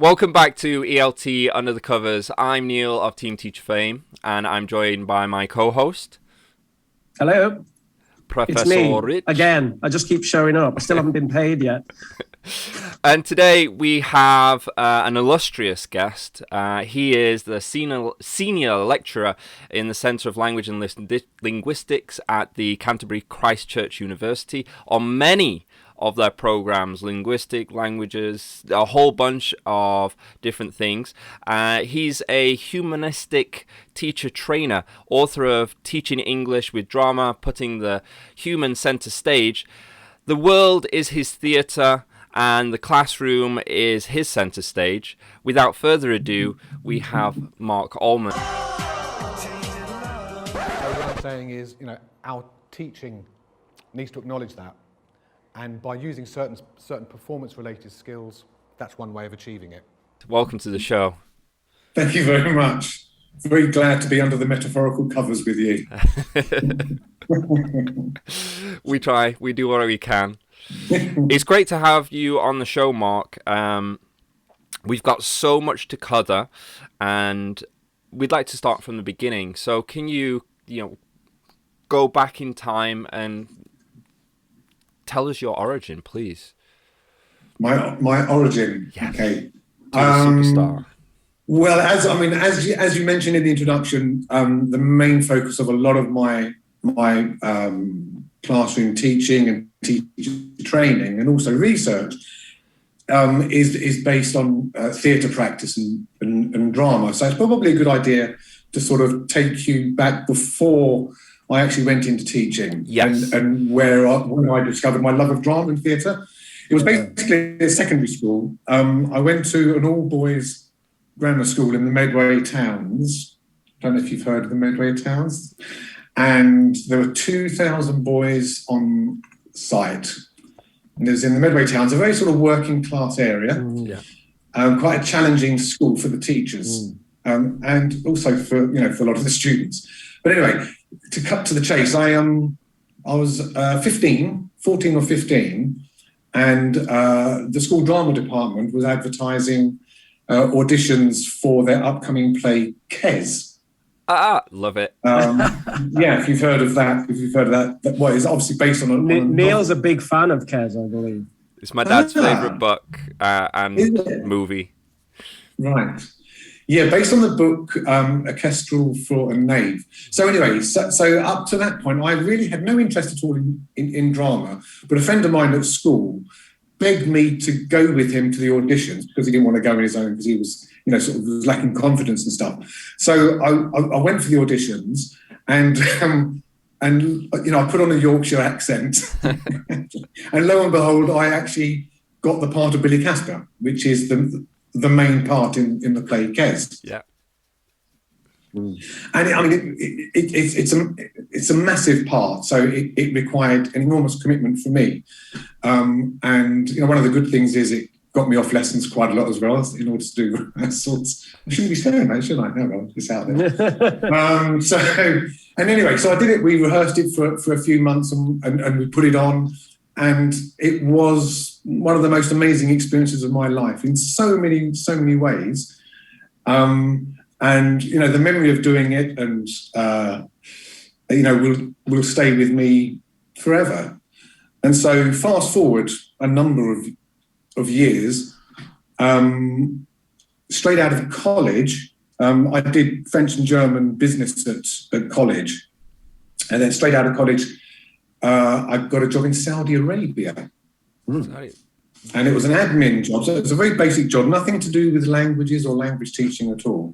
Welcome back to ELT Under the Covers. I'm Neil of Team Teacher fame, and I'm joined by my co-host. Hello. Professor It's me, Rich. again. I just keep showing up. I still haven't been paid yet. And today we have an illustrious guest. He is the senior lecturer in the Centre of Language and Linguistics at the Canterbury Christ Church University on many of their programs, linguistic, languages, a whole bunch of different things. He's a humanistic teacher trainer, author of Teaching English with Drama, Putting the Human Center Stage. The world is his theatre, and the classroom is his center stage. Without further ado, we have Mark Almond. So what I'm saying is, our teaching needs to acknowledge that. And by using certain performance-related skills, that's one way of achieving it. Welcome to the show. Thank you very much. Very glad to be under the metaphorical covers with you. We try. We do what we can. It's great to have you on the show, Mark. We've got so much to cover, and we'd like to start from the beginning. So can you go back in time and tell us your origin, please? My origin. Yes. Okay. Superstar. Well, as you mentioned in the introduction, the main focus of a lot of my classroom teaching and teacher training, and also research, is based on theatre practice and drama. So it's probably a good idea to sort of take you back before I actually went into teaching. Yes. And when I discovered my love of drama and theatre. It was basically a secondary school. I went to an all-boys grammar school in the Medway Towns. I don't know if you've heard of the Medway Towns. And there were 2,000 boys on site. And it was in the Medway Towns, a very sort of working class area. Quite a challenging school for the teachers, and also for a lot of the students. But anyway, to cut to the chase, I was 14 or 15, and the school drama department was advertising auditions for their upcoming play Kes. Love it. If you've heard of that, it's obviously based on Neil's a big fan of Kes, I believe. It's my dad's favourite book and movie. Right. Yeah, based on the book A Kestrel for a Knave. So anyway, so up to that point, I really had no interest at all in drama, but a friend of mine at school begged me to go with him to the auditions because he didn't want to go on his own because he was, sort of lacking confidence and stuff. So I went for the auditions and I put on a Yorkshire accent and lo and behold, I actually got the part of Billy Casper, which is the main part in the play Kes. Yeah. And it's a massive part, so it required an enormous commitment from me. And one of the good things is it got me off lessons quite a lot as well in order to do sorts. I shouldn't be saying that, should I? No, well, it's out there. So I did it. We rehearsed it for a few months and we put it on. And it was one of the most amazing experiences of my life in so many ways. And the memory of doing it and will stay with me forever. And so fast forward a number of years, straight out of college, I did French and German business at college, and then straight out of college, I got a job in Saudi Arabia. And it was an admin job, so it was a very basic job, nothing to do with languages or language teaching at all.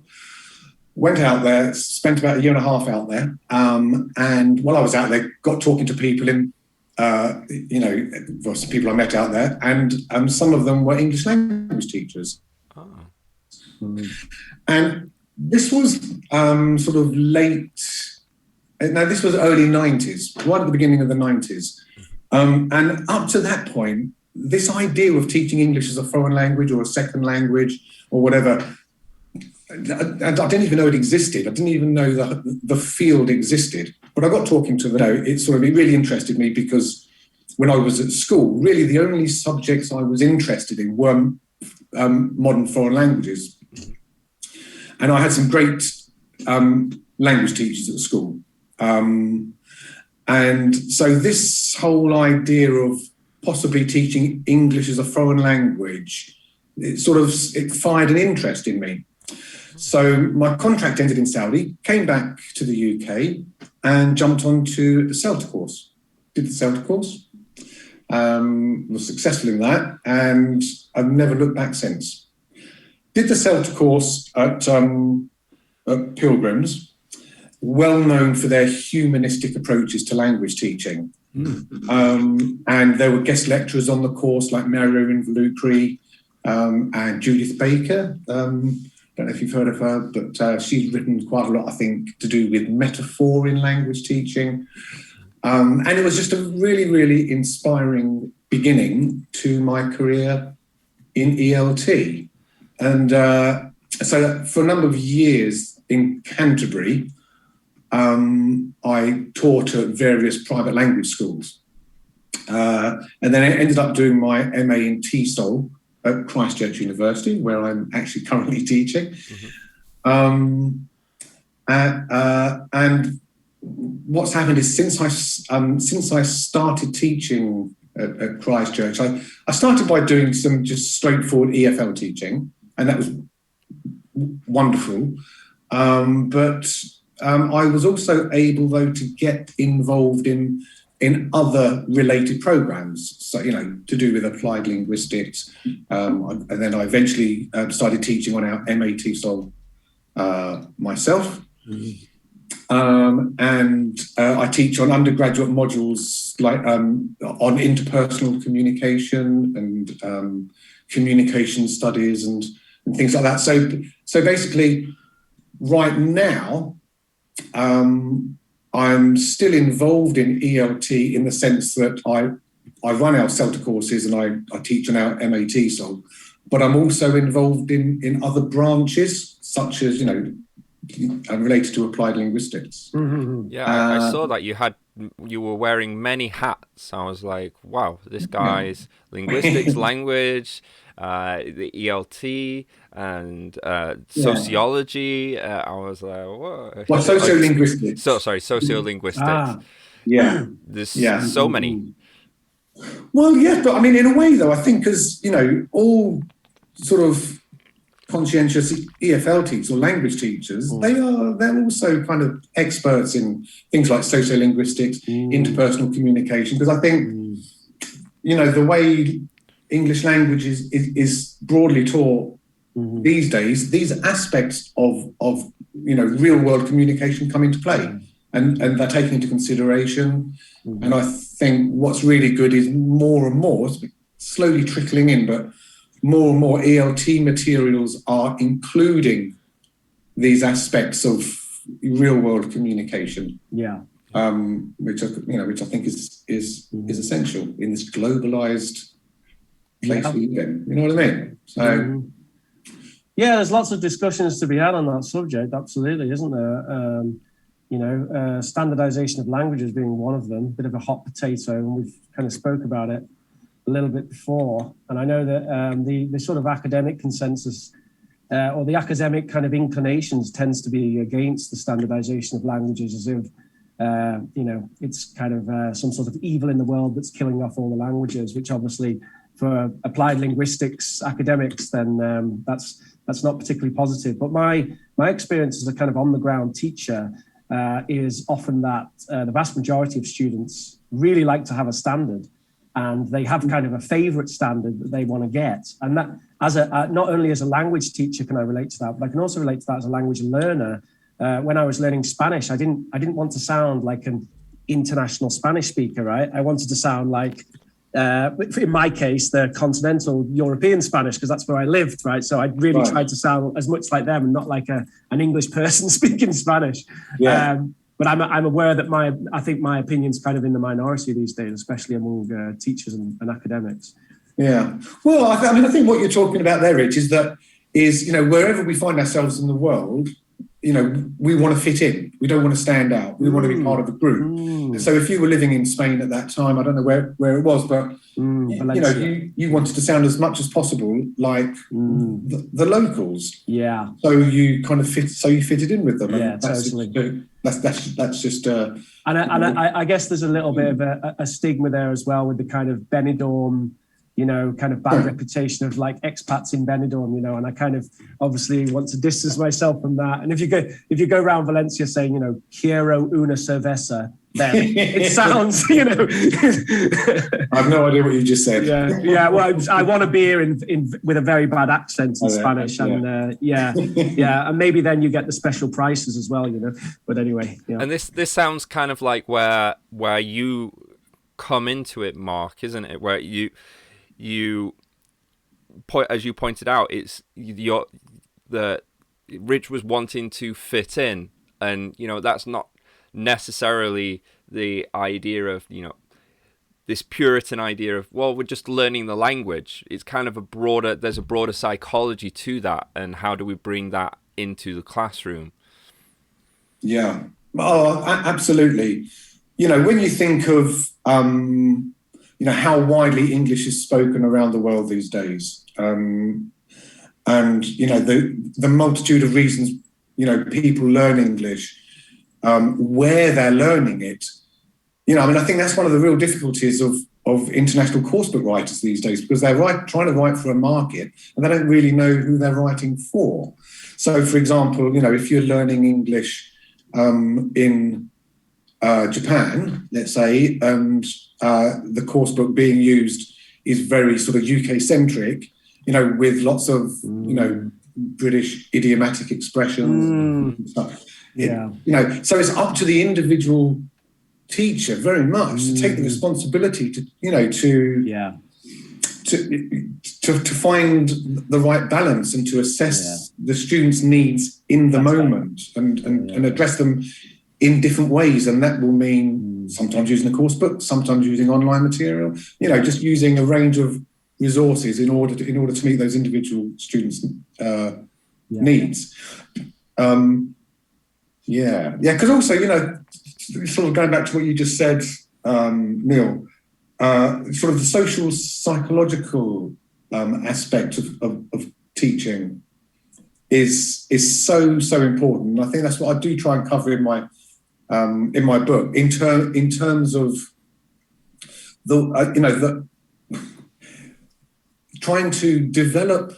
Went out there, spent about a year and a half out there, and while I was out there, got talking to people some people I met out there, and some of them were English language teachers. And this was sort of late. Now, this was early 90s, right at the beginning of the 90s. And up to that point, this idea of teaching English as a foreign language or a second language or whatever, I didn't even know it existed. I didn't even know that the field existed. But I got talking to them. It really interested me because when I was at school, really the only subjects I was interested in were modern foreign languages. And I had some great language teachers at school. And so this whole idea of possibly teaching English as a foreign language, it fired an interest in me. So my contract ended in Saudi, came back to the UK and jumped onto the CELTA course. Did the CELTA course, was successful in that, and I've never looked back since. Did the CELTA course at Pilgrims, well known for their humanistic approaches to language teaching. And there were guest lecturers on the course like Mario Involucri and Judith Baker. Don't know if you've heard of her, but she's written quite a lot, I think, to do with metaphor in language teaching. And it was just a really, really inspiring beginning to my career in ELT. And so for a number of years in Canterbury, I taught at various private language schools. And then I ended up doing my MA in TESOL at Christ Church University, where I'm actually currently teaching. And what's happened is since I started teaching at Christ Church, I started by doing some just straightforward EFL teaching, and that was wonderful. But I was also able, though, to get involved in other related programs, so, you know, to do with applied linguistics. And then I eventually started teaching on our MA TESOL myself. And I teach on undergraduate modules like on interpersonal communication and communication studies and things like that. So basically, right now, I'm still involved in ELT in the sense that I run our CELTA courses and I teach on our MA TESOL, but I'm also involved in other branches, such as, you know, related to applied linguistics. Yeah, I saw that you were wearing many hats. I was like, wow, this guy's linguistics, language, the ELT, and sociology. I was like, what? Well, sociolinguistics. Sociolinguistics. There's so many. Well, yeah, but I mean, in a way, though, I think because, you know, all sort of conscientious EFL teachers or language teachers, they're also kind of experts in things like sociolinguistics, interpersonal communication, because I think, you know, the way English language is broadly taught these days, these aspects of you know, real world communication come into play, and they're taken into consideration. And I think what's really good is more and more, it's slowly trickling in, but more and more ELT materials are including these aspects of real world communication. Which I think is essential in this globalized place we live in. You know what I mean? So yeah, there's lots of discussions to be had on that subject. Absolutely, isn't there? Standardization of languages being one of them, bit of a hot potato, and we've kind of spoke about it a little bit before. And I know that the sort of academic consensus or the academic kind of inclinations tends to be against the standardization of languages, as if it's kind of some sort of evil in the world that's killing off all the languages, which obviously for applied linguistics academics, then that's not particularly positive. But my experience as a kind of on the ground teacher is often that the vast majority of students really like to have a standard, and they have kind of a favorite standard that they want to get. And that, as not only as a language teacher can I relate to that, but I can also relate to that as a language learner. When I was learning Spanish, I didn't want to sound like an international Spanish speaker, right? I wanted to sound like, in my case, the continental European Spanish, because that's where I lived, right? So I really tried to sound as much like them and not like an English person speaking Spanish. But I'm aware that I think my opinion's kind of in the minority these days, especially among teachers and academics. Yeah. Well, I think what you're talking about there, Rich, is wherever we find ourselves in the world, we want to fit in. We don't want to stand out. We want to be part of a group. So if you were living in Spain at that time, I don't know where it was, but you wanted to sound as much as possible like the locals. Yeah. So you kind of fitted in with them. Yeah, and that's totally. that's just. And I guess there's a little bit of a stigma there as well with the kind of Benidorm, kind of bad reputation of like expats in Benidorm, and I kind of obviously want to distance myself from that. And if you go around Valencia saying, quiero una cerveza, then it sounds, I have no idea what you just said. Yeah. Well, I want a beer in with a very bad accent in Spanish, and and maybe then you get the special prices as well, But anyway, And this sounds kind of like where you come into it, Mark, isn't it? Where you as you pointed out, it's Rich was wanting to fit in, and that's not necessarily the idea of this Puritan idea of, well, we're just learning the language. It's kind of there's a broader psychology to that, and how do we bring that into the classroom? Yeah, absolutely. When you think of how widely English is spoken around the world these days, and the multitude of reasons people learn English, where they're learning it. I think that's one of the real difficulties of international coursebook writers these days, because they're trying to write for a market and they don't really know who they're writing for. So, for example, if you're learning English in Japan, let's say, and the course book being used is very sort of UK-centric, with lots of, British idiomatic expressions and stuff. So it's up to the individual teacher very much to take the responsibility to find the right balance and to assess the students' needs in the moment and address them in different ways. And that will mean sometimes using a course book, sometimes using online material, just using a range of resources in order to meet those individual students' needs. Because also, sort of going back to what you just said, Neil, sort of the social psychological aspect of teaching is so important. And I think that's what I do try and cover in my book in terms of the trying to develop,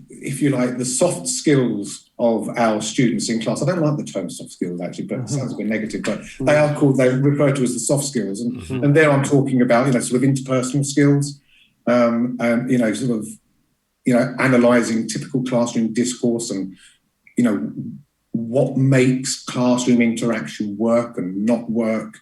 if you like, the soft skills of our students in class. I don't like the term soft skills actually, but it sounds a bit negative, but they're referred to as the soft skills. And there I'm talking about, sort of interpersonal skills, and, sort of, analysing typical classroom discourse and, what makes classroom interaction work and not work.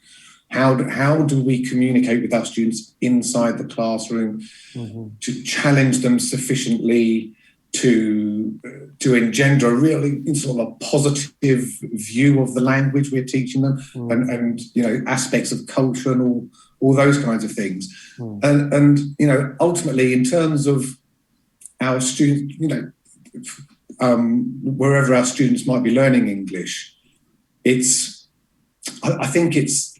How do we communicate with our students inside the classroom to challenge them sufficiently to engender a really sort of a positive view of the language we're teaching them, and aspects of culture and all those kinds of things. And ultimately, in terms of our students, wherever our students might be learning English, I think it's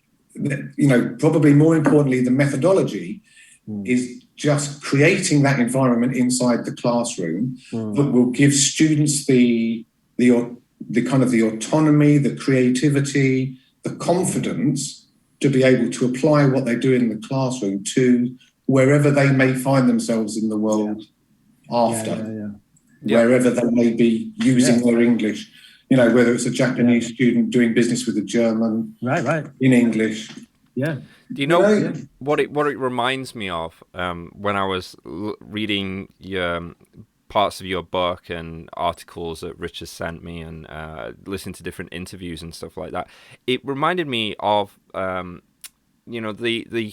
probably more importantly, the methodology is just creating that environment inside the classroom that will give students the kind of the autonomy, the creativity, the confidence to be able to apply what they do in the classroom to wherever they may find themselves in the world after, wherever they may be using their English. Whether it's a Japanese student doing business with a German, in English. Yeah. Do you know what it reminds me of when I was reading parts of your book and articles that Rich has sent me and listening to different interviews and stuff like that? It reminded me of the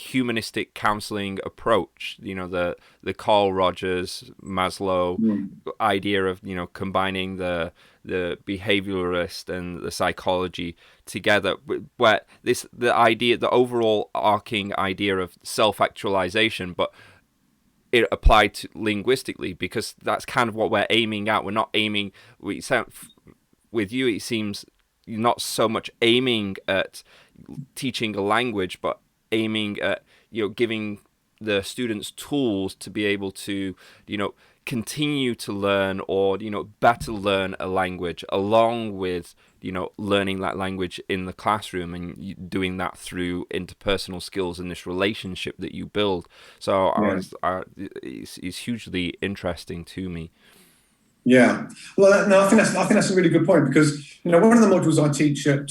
humanistic counseling approach, the Carl Rogers, Maslow idea of, combining the behavioralist and the psychology together, where the overall arcing idea of self-actualization, but it applied to linguistically, because that's kind of what we're aiming at. We're not aiming, with you, it seems you're not so much aiming at teaching a language, but aiming at, giving the students tools to be able to, continue to learn or, better learn a language along with, learning that language in the classroom, and doing that through interpersonal skills and this relationship that you build. So it's hugely interesting to me. Yeah, well, no, I think that's a really good point, because one of the modules I teach at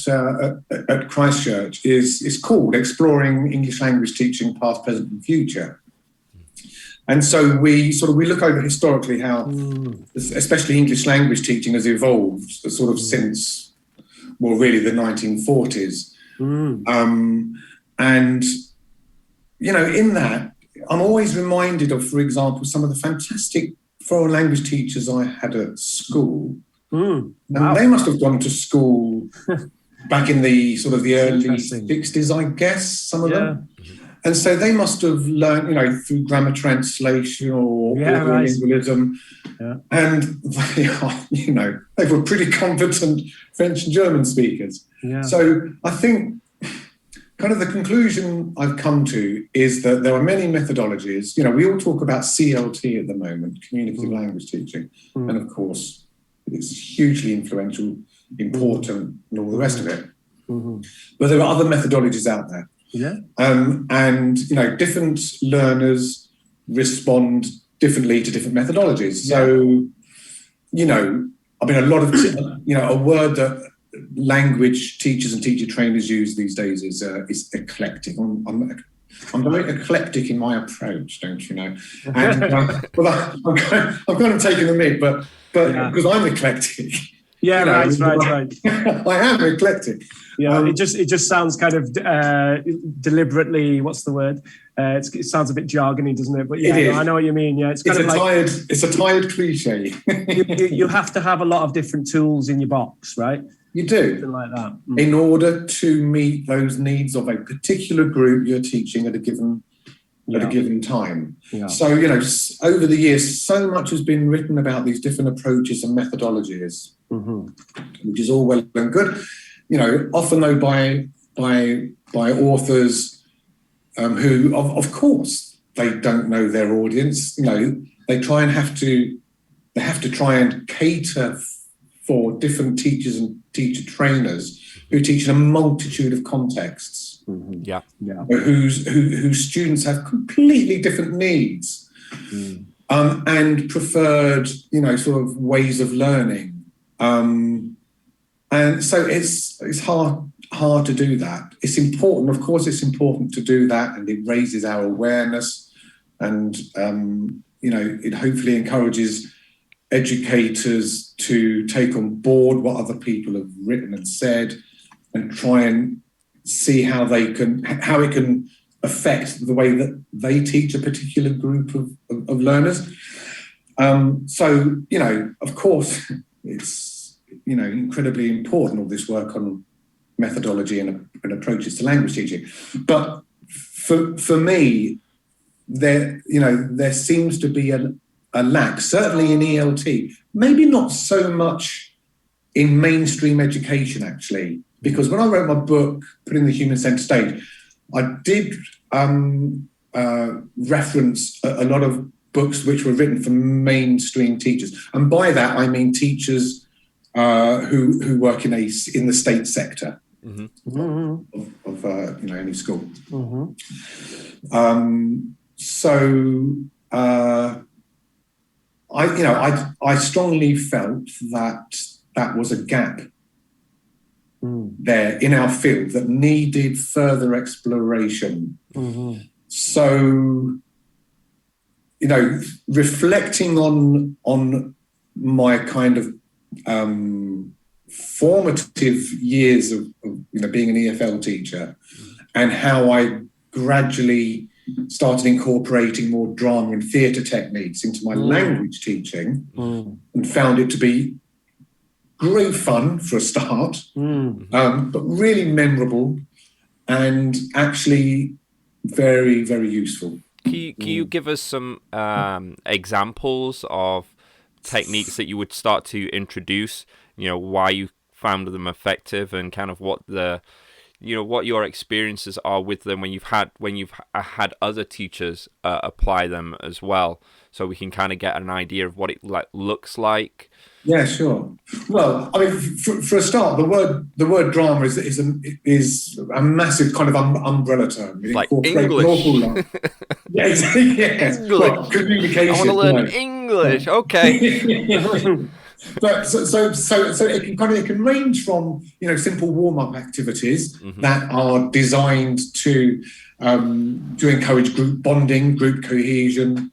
Christ Church is called Exploring English Language Teaching, Past, Present, and Future. And so we look over historically how, especially English language teaching, has evolved sort of since, well, really the 1940s. And in that, I'm always reminded of, for example, some of the fantastic foreign language teachers I had at school. And they must have gone to school back in the the early 60s, I guess, some of them. And so they must have learned, through grammar translation or lingualism. Yeah. And they are, they were pretty competent French and German speakers. Yeah. So I think kind of the conclusion I've come to is that there are many methodologies. We all talk about CLT at the moment, communicative language teaching. And of course, it's hugely influential, important, and all the rest of it. But there are other methodologies out there. Yeah. And different learners respond differently to different methodologies. Yeah. So, a lot of a word that language teachers and teacher trainers use these days is eclectic. I'm very eclectic in my approach, don't you know? And I'm kind of taking the mick, but because I'm eclectic. Yeah, right. I am eclectic. Yeah, it just sounds kind of deliberately. What's the word? It sounds a bit jargony, doesn't it? But yeah, I know what you mean. Yeah, it's a tired cliche. you have to have a lot of different tools in your box, right? You do. Something like that. In order to meet those needs of a particular group you're teaching at a given time. Yeah. So, over the years, so much has been written about these different approaches and methodologies, which is all well and good. Often though by authors who, of course, they don't know their audience. They have to try and cater for different teachers and teacher trainers who teach in a multitude of contexts. Whose students have completely different needs and preferred, ways of learning. And so it's hard to do that. It's important, of course, it's important to do that, and it raises our awareness, and it hopefully encourages educators to take on board what other people have written and said, and try and see how it can affect the way that they teach a particular group of learners. So, of course, it's, incredibly important, all this work on methodology and approaches to language teaching. But for me, there seems to be a lack, certainly in ELT, maybe not so much in mainstream education, actually, because when I wrote my book, Putting the Human Centre Stage, I did reference a lot of books which were written for mainstream teachers. And by that, I mean teachers who work in the state sector of any school. I strongly felt that was a gap there in our field that needed further exploration. So, reflecting on my kind of formative years of being an EFL teacher, and how I gradually started incorporating more drama and theatre techniques into my language teaching, and found it to be great fun for a start, but really memorable and actually very, very useful. Can you give us some examples of techniques that you would start to introduce, why you found them effective, and kind of what what your experiences are with them when you've had other teachers apply them as well, so we can kind of get an idea of what it looks like. Yeah, sure. Well, I mean, for a start, the word drama is a massive kind of umbrella term. It like English. Yeah, exactly. Yeah. English. Well, communication. I want to learn English. Okay. But so it can range from simple warm-up activities that are designed to encourage group bonding, group cohesion,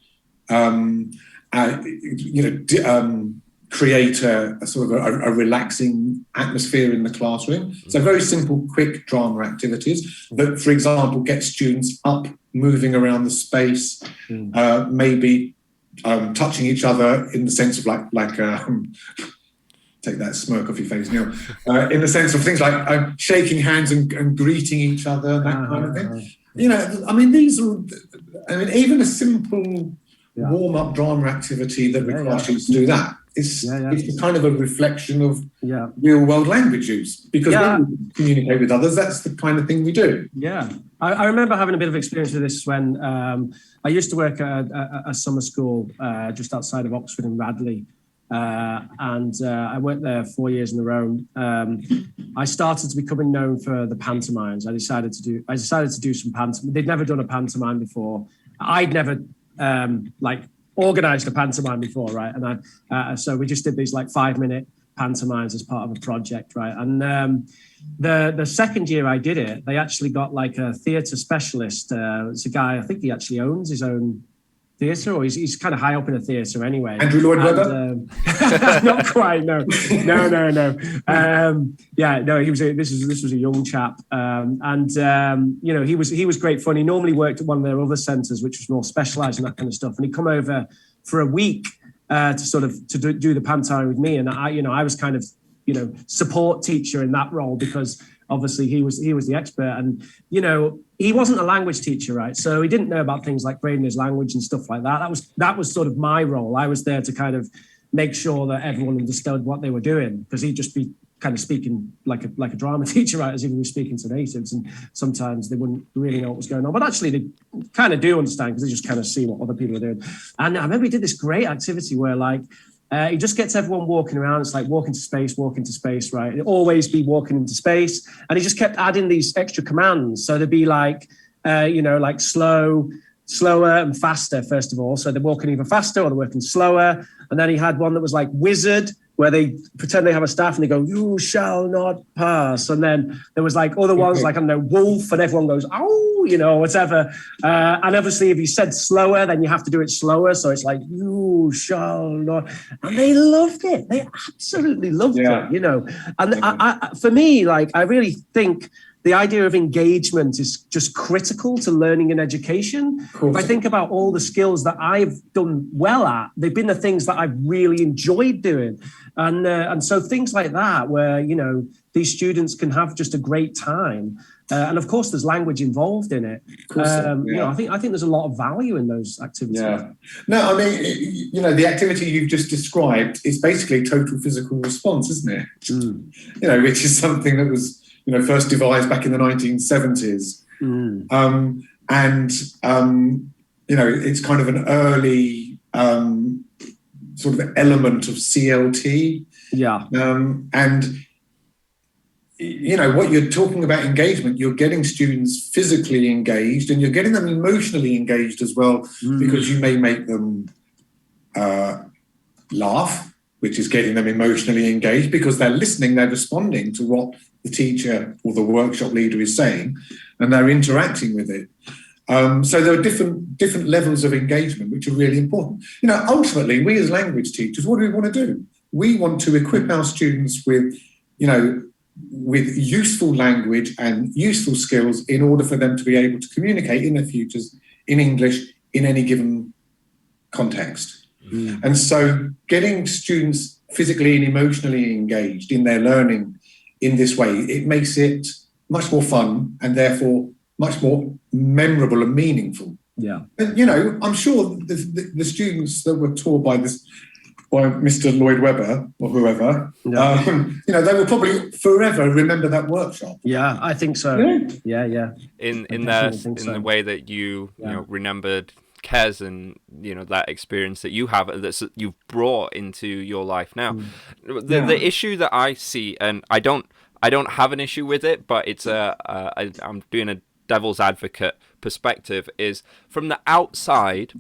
create a sort of a relaxing atmosphere in the classroom. So very simple, quick drama activities that, for example, get students up, moving around the space, maybe touching each other in the sense of like take that smirk off your face, Neil. In the sense of things like shaking hands and greeting each other, that kind of thing. I mean, even a simple warm-up drama activity that requires students to do that. It's kind of a reflection of real-world language use, because when we communicate with others, that's the kind of thing we do. Yeah, I remember having a bit of experience with this when I used to work at a summer school just outside of Oxford in Radley, and I worked there 4 years in a row. I started to becoming known for the pantomimes. I decided to do some pantomime. They'd never done a pantomime before. I'd never organised a pantomime before, right? And so we just did these 5-minute pantomimes as part of a project, right? And the second year I did it, they actually got a theatre specialist. It's a guy, I think he actually owns his own theatre, or he's kind of high up in a theatre anyway. Andrew Lloyd Webber? Not quite, no. This was a young chap, he was great fun. He normally worked at one of their other centres, which was more specialised in that kind of stuff, and he'd come over for a week to do the pantomime with me, and I was kind of support teacher in that role, because obviously he was the expert, and he wasn't a language teacher, right? So he didn't know about things like grading his language and stuff like that. That was sort of my role. I was there to kind of make sure that everyone understood what they were doing, because he'd just be kind of speaking like a drama teacher, right, as if he was speaking to natives, and sometimes they wouldn't really know what was going on, but actually they kind of do understand, because they just kind of see what other people are doing. And I remember he did this great activity where he just gets everyone walking around. It's like walk into space, right? It'd always be walking into space. And he just kept adding these extra commands. So there'd be slower and faster, first of all. So they're walking either faster or they're working slower. And then he had one that was like wizard, where they pretend they have a staff and they go, "You shall not pass." And then there was other ones, I don't know, wolf, and everyone goes, "Oh," whatever. And obviously if you said slower, then you have to do it slower. So it's like, "You shall not." And they loved it. They absolutely loved it, And for me, I really think the idea of engagement is just critical to learning and education. If I think about all the skills that I've done well at, they've been the things that I've really enjoyed doing. And so things like that, where, these students can have just a great time. And of course, there's language involved in it. I think there's a lot of value in those activities. Yeah. No, I mean, the activity you've just described is basically total physical response, isn't it? Which is something that was, first devised back in the 1970s. It's kind of an early sort of element of CLT. Yeah. What you're talking about engagement, you're getting students physically engaged, and you're getting them emotionally engaged as well, because you may make them laugh, which is getting them emotionally engaged, because they're listening, they're responding to what the teacher or the workshop leader is saying, and they're interacting with it. So there are different levels of engagement, which are really important. Ultimately, we as language teachers, what do we want to do? We want to equip our students with useful language and useful skills in order for them to be able to communicate in their futures in English in any given context. And so getting students physically and emotionally engaged in their learning in this way, it makes it much more fun and therefore much more memorable and meaningful. Yeah. And, I'm sure the students that were taught by this or Mr. Lloyd Webber or whoever, Yeah. They will probably forever remember that workshop. Yeah, I think so. Yeah. In So. the way that you remembered Kez and that experience that you have that you've brought into your life now. The issue that I see, and I don't have an issue with it, but it's I'm doing a devil's advocate perspective, is from the outside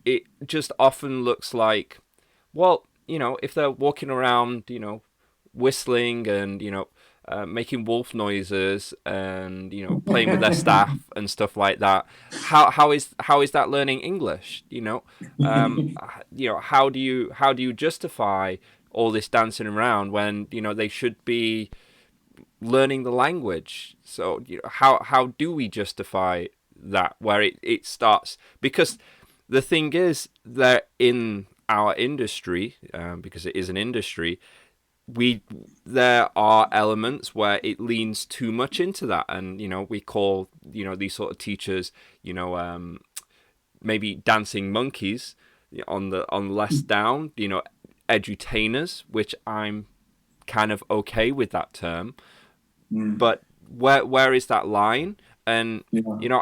it just often looks like, well, if they're walking around, whistling and making wolf noises and playing with their staff and stuff like that, how is that learning English? How do you justify all this dancing around when they should be learning the language? So how do we justify that where it starts? Because the thing is that in our industry, because it is an industry, there are elements where it leans too much into that, and we call these sort of teachers maybe dancing monkeys on less down, edutainers, which I'm kind of okay with that term. But where is that line? And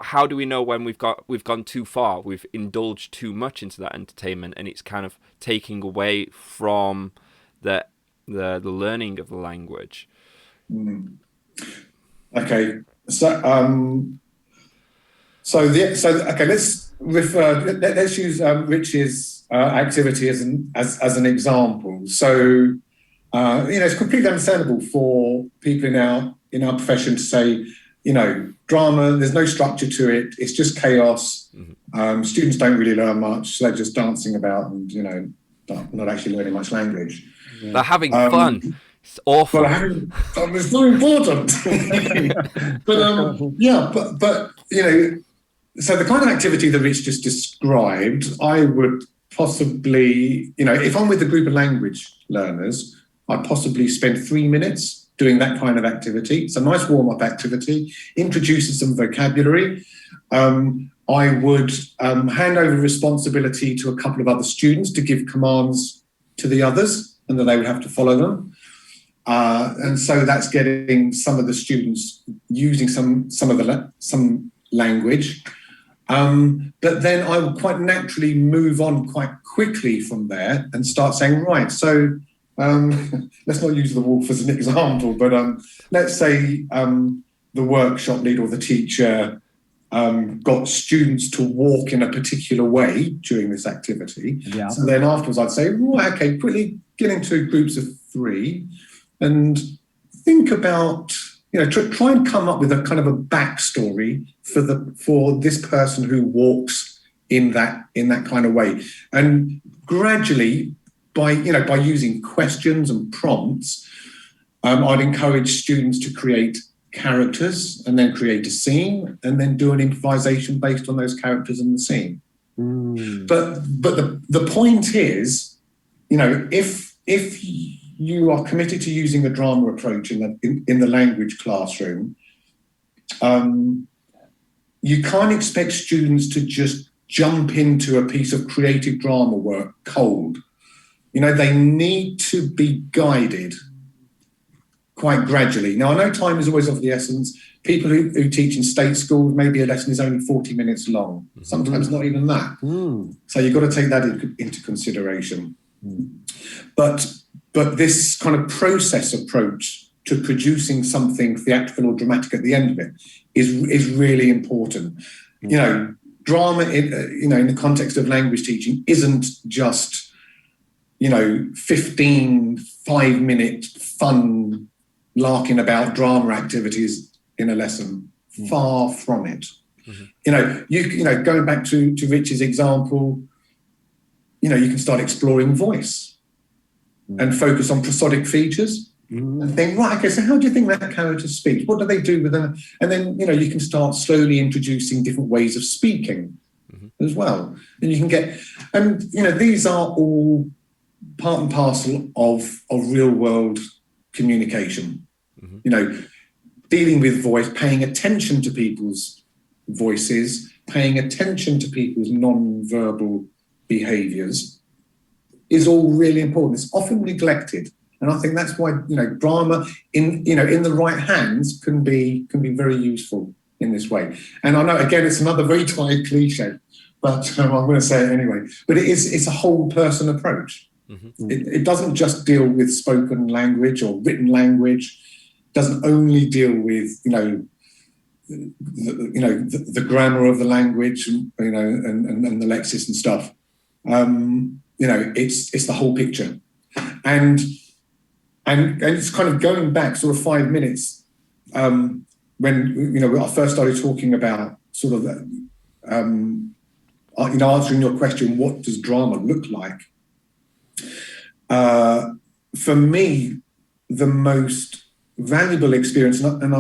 how do we know when we've gone too far? We've indulged too much into that entertainment, and it's kind of taking away from the learning of the language. Okay, let's use Rich's activity as an example. So it's completely understandable for people in our profession to say, drama, there's no structure to it, it's just chaos. Students don't really learn much, so they're just dancing about and not actually learning much language. They're having fun. It's awful. Well, it's not important. but so the kind of activity that Rich just described, I would possibly, if I'm with a group of language learners, I'd possibly spend 3 minutes doing that kind of activity. It's a nice warm-up activity, introduces some vocabulary. I would hand over responsibility to a couple of other students to give commands to the others, and that they would have to follow them. And so that's getting some of the students using some language. But then I would quite naturally move on quite quickly from there and start saying, right, so let's not use the wolf as an example, but let's say the workshop leader or the teacher got students to walk in a particular way during this activity. Yeah. So then afterwards I'd say, right, okay, quickly get into groups of 3 and think about, try and come up with a kind of a backstory for this person who walks in that kind of way. And gradually, by using questions and prompts, I'd encourage students to create characters and then create a scene and then do an improvisation based on those characters and the scene. But the point is, if you are committed to using a drama approach in the language classroom, you can't expect students to just jump into a piece of creative drama work cold. They need to be guided quite gradually. Now, I know time is always of the essence. People who teach in state schools, maybe a lesson is only 40 minutes long, sometimes not even that. So you've got to take that into consideration. But this kind of process approach to producing something theatrical or dramatic at the end of it is really important. Drama in the context of language teaching isn't just 15 5-minute fun larking about drama activities in a lesson. Far from it. Going back to Rich's example, you can start exploring voice and focus on prosodic features and think, right, okay, so how do you think that character speaks? What do they do with them? And then, you can start slowly introducing different ways of speaking as well. And you can get, these are all part and parcel of real world communication. Dealing with voice, paying attention to people's voices, paying attention to people's non-verbal behaviours. is all really important. It's often neglected. And I think that's why, grammar in the right hands can be very useful in this way. And I know, again, it's another very tired cliche, but I'm going to say it anyway. But it's a whole person approach. Mm-hmm. It doesn't just deal with spoken language or written language. It doesn't only deal with, the grammar of the language, and the lexis and stuff. It's the whole picture. And it's kind of going back sort of 5 minutes when I first started talking about sort of answering your question, what does drama look like? For me, the most valuable experience, and I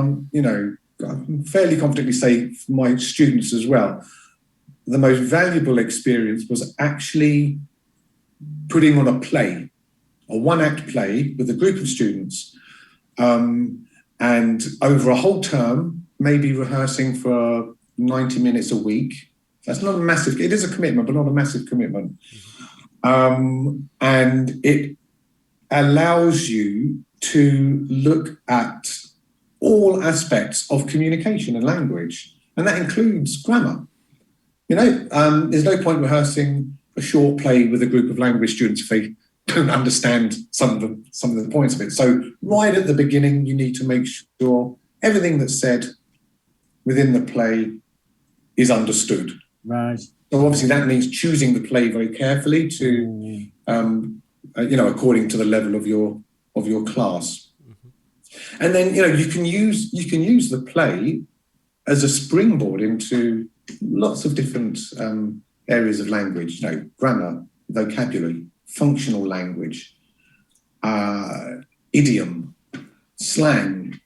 can fairly confidently say for my students as well, the most valuable experience was actually putting on a play, a one-act play with a group of students, and over a whole term, maybe rehearsing for 90 minutes a week. That's not a massive, it is a commitment, but not a massive commitment. And it allows you to look at all aspects of communication and language, and that includes grammar. There's no point rehearsing a short play with a group of language students if they don't understand some of the points of it. So right at the beginning, you need to make sure everything that's said within the play is understood. Right. So obviously that means choosing the play very carefully to, according to the level of your class. Mm-hmm. And then you can use the play as a springboard into lots of different areas of language. Grammar, vocabulary, functional language, idiom, slang,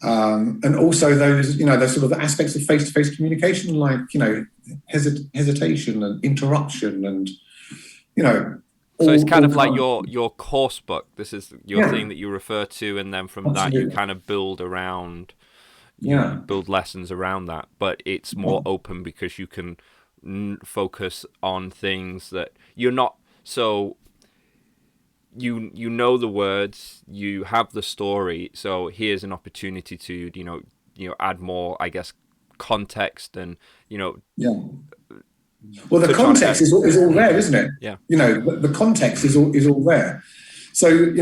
and also those sort of aspects of face-to-face communication, like hesitation and interruption, and so it's kind of like your course book. This is your thing that you refer to, and then from that you kind of build around, build lessons around that. But it's more open because you can focus on things that you're not. So you know the words, you have the story. So here's an opportunity to add more, I guess, context and Well, the context is all there, isn't it? Yeah. The context is all there. So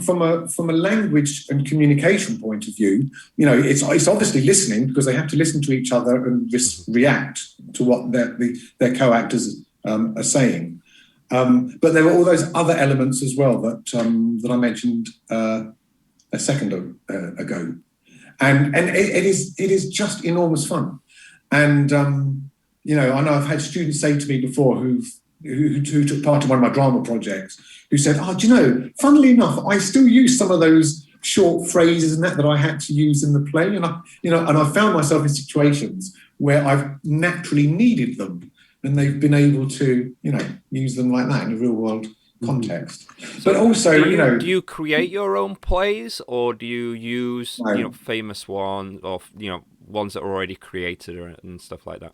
from a language and communication point of view, it's obviously listening, because they have to listen to each other and just react to what their co-actors are saying. But there are all those other elements as well that I mentioned a second ago, and it is just enormous fun. And I know I've had students say to me before who took part in one of my drama projects, who said, funnily enough, I still use some of those short phrases and that I had to use in the play, and I found myself in situations where I've naturally needed them, and they've been able to use them like that in a real world context. So but also, do you create your own plays, or do you use famous ones, or ones that are already created and stuff like that?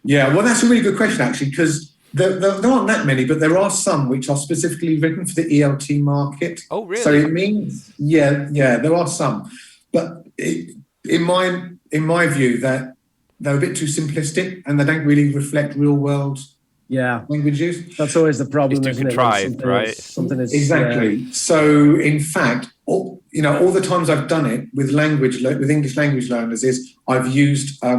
Yeah, well, that's a really good question, actually, because there aren't that many, but there are some which are specifically written for the ELT market. Oh, really? So it means, there are some, but in my view, that they're a bit too simplistic and they don't really reflect real world language use. That's always the problem, isn't it? Right? Something is exactly. So in fact, all the times I've done it with English language learners is I've used a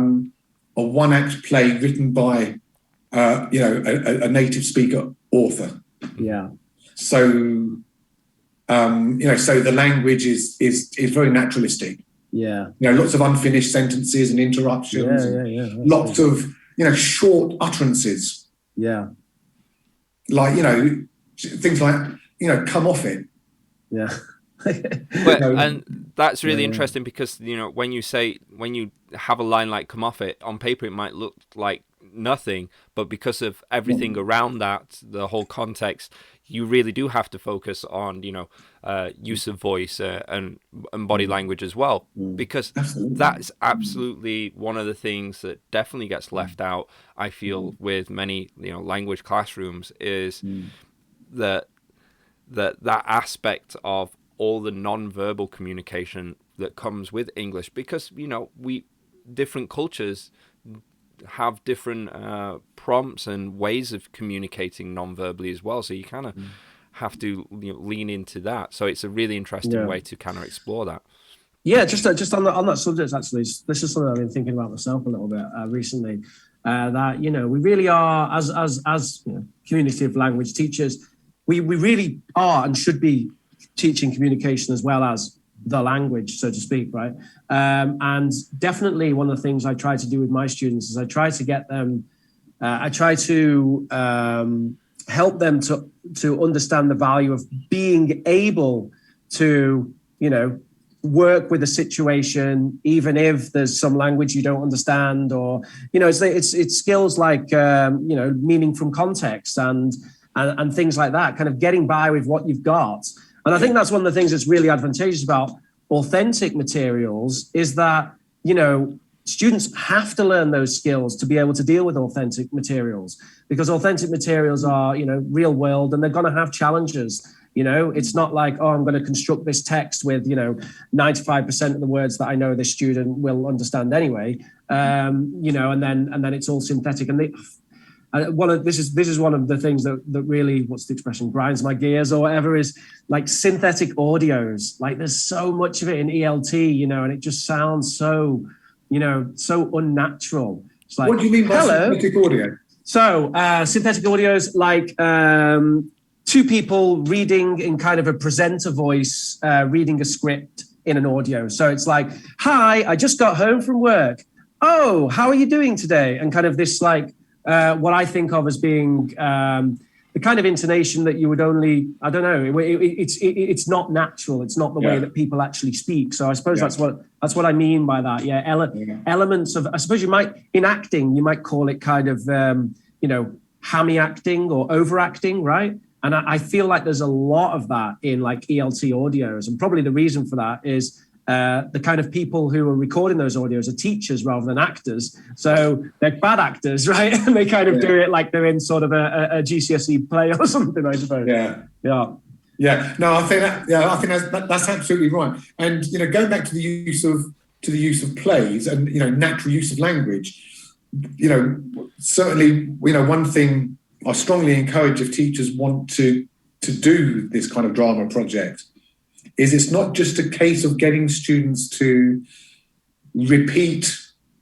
one-act play written by a native speaker author. Yeah. So so the language is very naturalistic. Yeah. Lots of unfinished sentences and interruptions. Lots of short utterances. Yeah. Like things like come off it. Yeah. And that's really interesting, because when you have a line like "come off it," on paper it might look like nothing, but because of everything around that, the whole context, you really do have to focus on use of voice and body language as well, because that's absolutely one of the things that definitely gets left out, I feel, with many language classrooms, is that aspect of all the non-verbal communication that comes with English, because different cultures have different prompts and ways of communicating non-verbally as well, so you kind of have to lean into that. So it's a really interesting way to kind of explore that. Yeah, just on that subject, actually, this is something I've been thinking about myself a little bit recently. That we really are, as community of language teachers, we really are and should be teaching communication as well as the language, so to speak, right? And definitely one of the things I try to do with my students is I try to get them, help them to understand the value of being able to, work with a situation, even if there's some language you don't understand, or, it's skills like, meaning from context and things like that, kind of getting by with what you've got. And I think that's one of the things that's really advantageous about authentic materials is that, students have to learn those skills to be able to deal with authentic materials, because authentic materials are, real world, and they're going to have challenges. It's not like, I'm going to construct this text with, 95% of the words that I know this student will understand anyway. And then it's all synthetic. And this is one of the things that really, what's the expression, grinds my gears or whatever, is like synthetic audios. Like there's so much of it in ELT, and it just sounds so, so unnatural. It's like, what do you mean by synthetic audio? So synthetic audios, like two people reading in kind of a presenter voice, reading a script in an audio. So it's like, hi, I just got home from work. Oh, how are you doing today? And kind of this like, what I think of as being the kind of intonation that you would only, I don't know, it's not natural. It's not the way that people actually speak. So I suppose that's what I mean by that. Yeah, elements of, I suppose you might, in acting, you might call it kind of, hammy acting or overacting, right? And I feel like there's a lot of that in like ELT audios. And probably the reason for that is the kind of people who are recording those audios are teachers rather than actors. So they're bad actors, right? And they kind of do it like they're in sort of a GCSE play or something, I suppose. Yeah. No, I think that's absolutely right. And going back to the use of plays and natural use of language, certainly one thing I strongly encourage if teachers want to do this kind of drama project is it's not just a case of getting students to repeat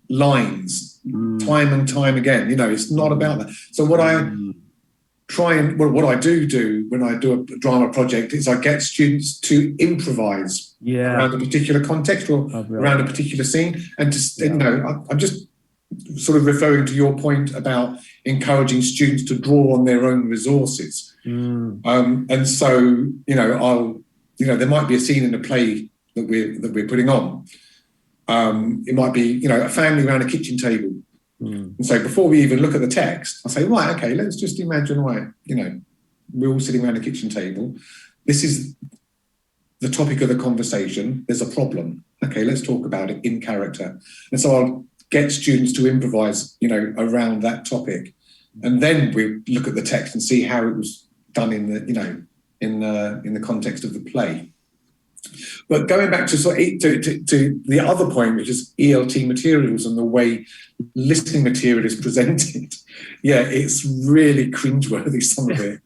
lines time and time again. It's not about that. So what I do when I do a drama project is I get students to improvise around a particular context or around a particular scene. And I'm just sort of referring to your point about encouraging students to draw on their own resources. And so, there might be a scene in a play that we're putting on. It might be, a family around a kitchen table. And so before we even look at the text, I'll say, right, okay, let's just imagine, we're all sitting around a kitchen table. This is the topic of the conversation. There's a problem. Okay, let's talk about it in character. And so I'll get students to improvise, around that topic. And then we look at the text and see how it was done in the context of the play. But going back to the other point, which is ELT materials and the way listening material is presented, it's really cringeworthy, some of it.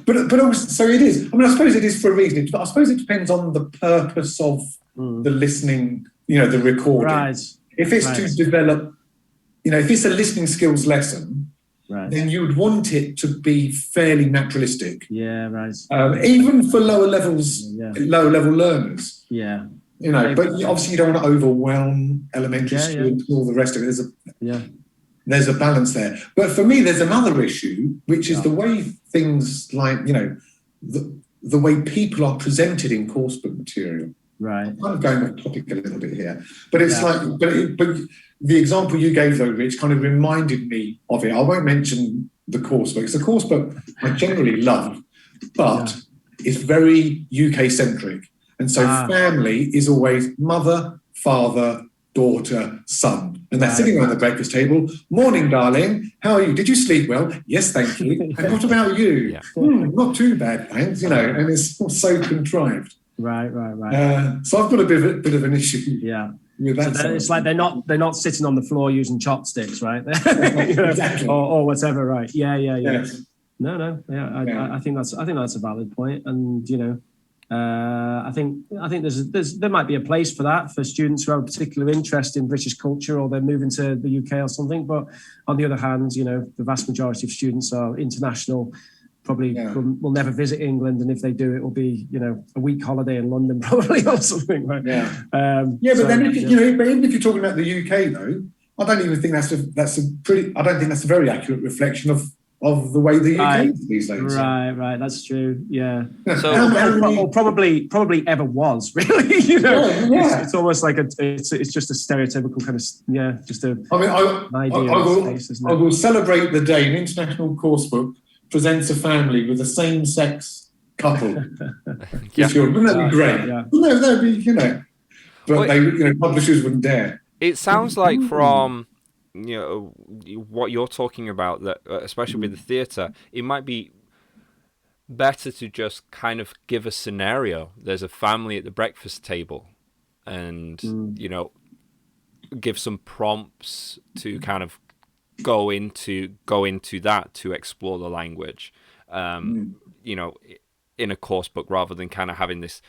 but also, so it is. I suppose it is for a reason. I suppose it depends on the purpose of the listening, the recording. Right. If it's to develop, if it's a listening skills lesson, then you would want it to be fairly naturalistic. Yeah, right. Even for lower level learners. Yeah. But obviously you don't want to overwhelm elementary students and all the rest of it. There's a balance there. But for me, there's another issue, which is the way things like, the way people are presented in course book material. Right. I'm kind of going off topic a little bit here, but it's but the example you gave though, Rich, kind of reminded me of it. I won't mention the course book. It's a course book I generally love, but it's very UK centric, and so family is always mother, father, daughter, son. And they're sitting around the breakfast table. Morning, darling. How are you? Did you sleep well? Yes, thank you. And what about you? Yeah. Not too bad, thanks. And it's all so contrived. Right. So I've got a bit of an issue. Yeah. With that. So it's like they're not sitting on the floor using chopsticks, right? Exactly. or whatever, right? Yeah. Yes. No. Yeah, I think that's a valid point, and I think there might be a place for that for students who have a particular interest in British culture, or they're moving to the UK or something. But on the other hand, the vast majority of students are international. Probably will never visit England, and if they do, it will be a week holiday in London, probably, or something. Right? Yeah. But then but even if you're talking about the UK, though, I don't even think I don't think that's a very accurate reflection of the way the UK is these days. Right. That's true. Yeah. So, or probably ever was, really. It's almost like it's just a stereotypical kind of just a. I will celebrate the day an international coursebook presents a family with a same-sex couple. Wouldn't that be great? Yeah. No, that'd be but publishers wouldn't dare. It sounds like from what you're talking about, that especially with the theatre, it might be better to just kind of give a scenario. There's a family at the breakfast table, and give some prompts to kind of go into that, to explore the language, in a course book, rather than kind of having this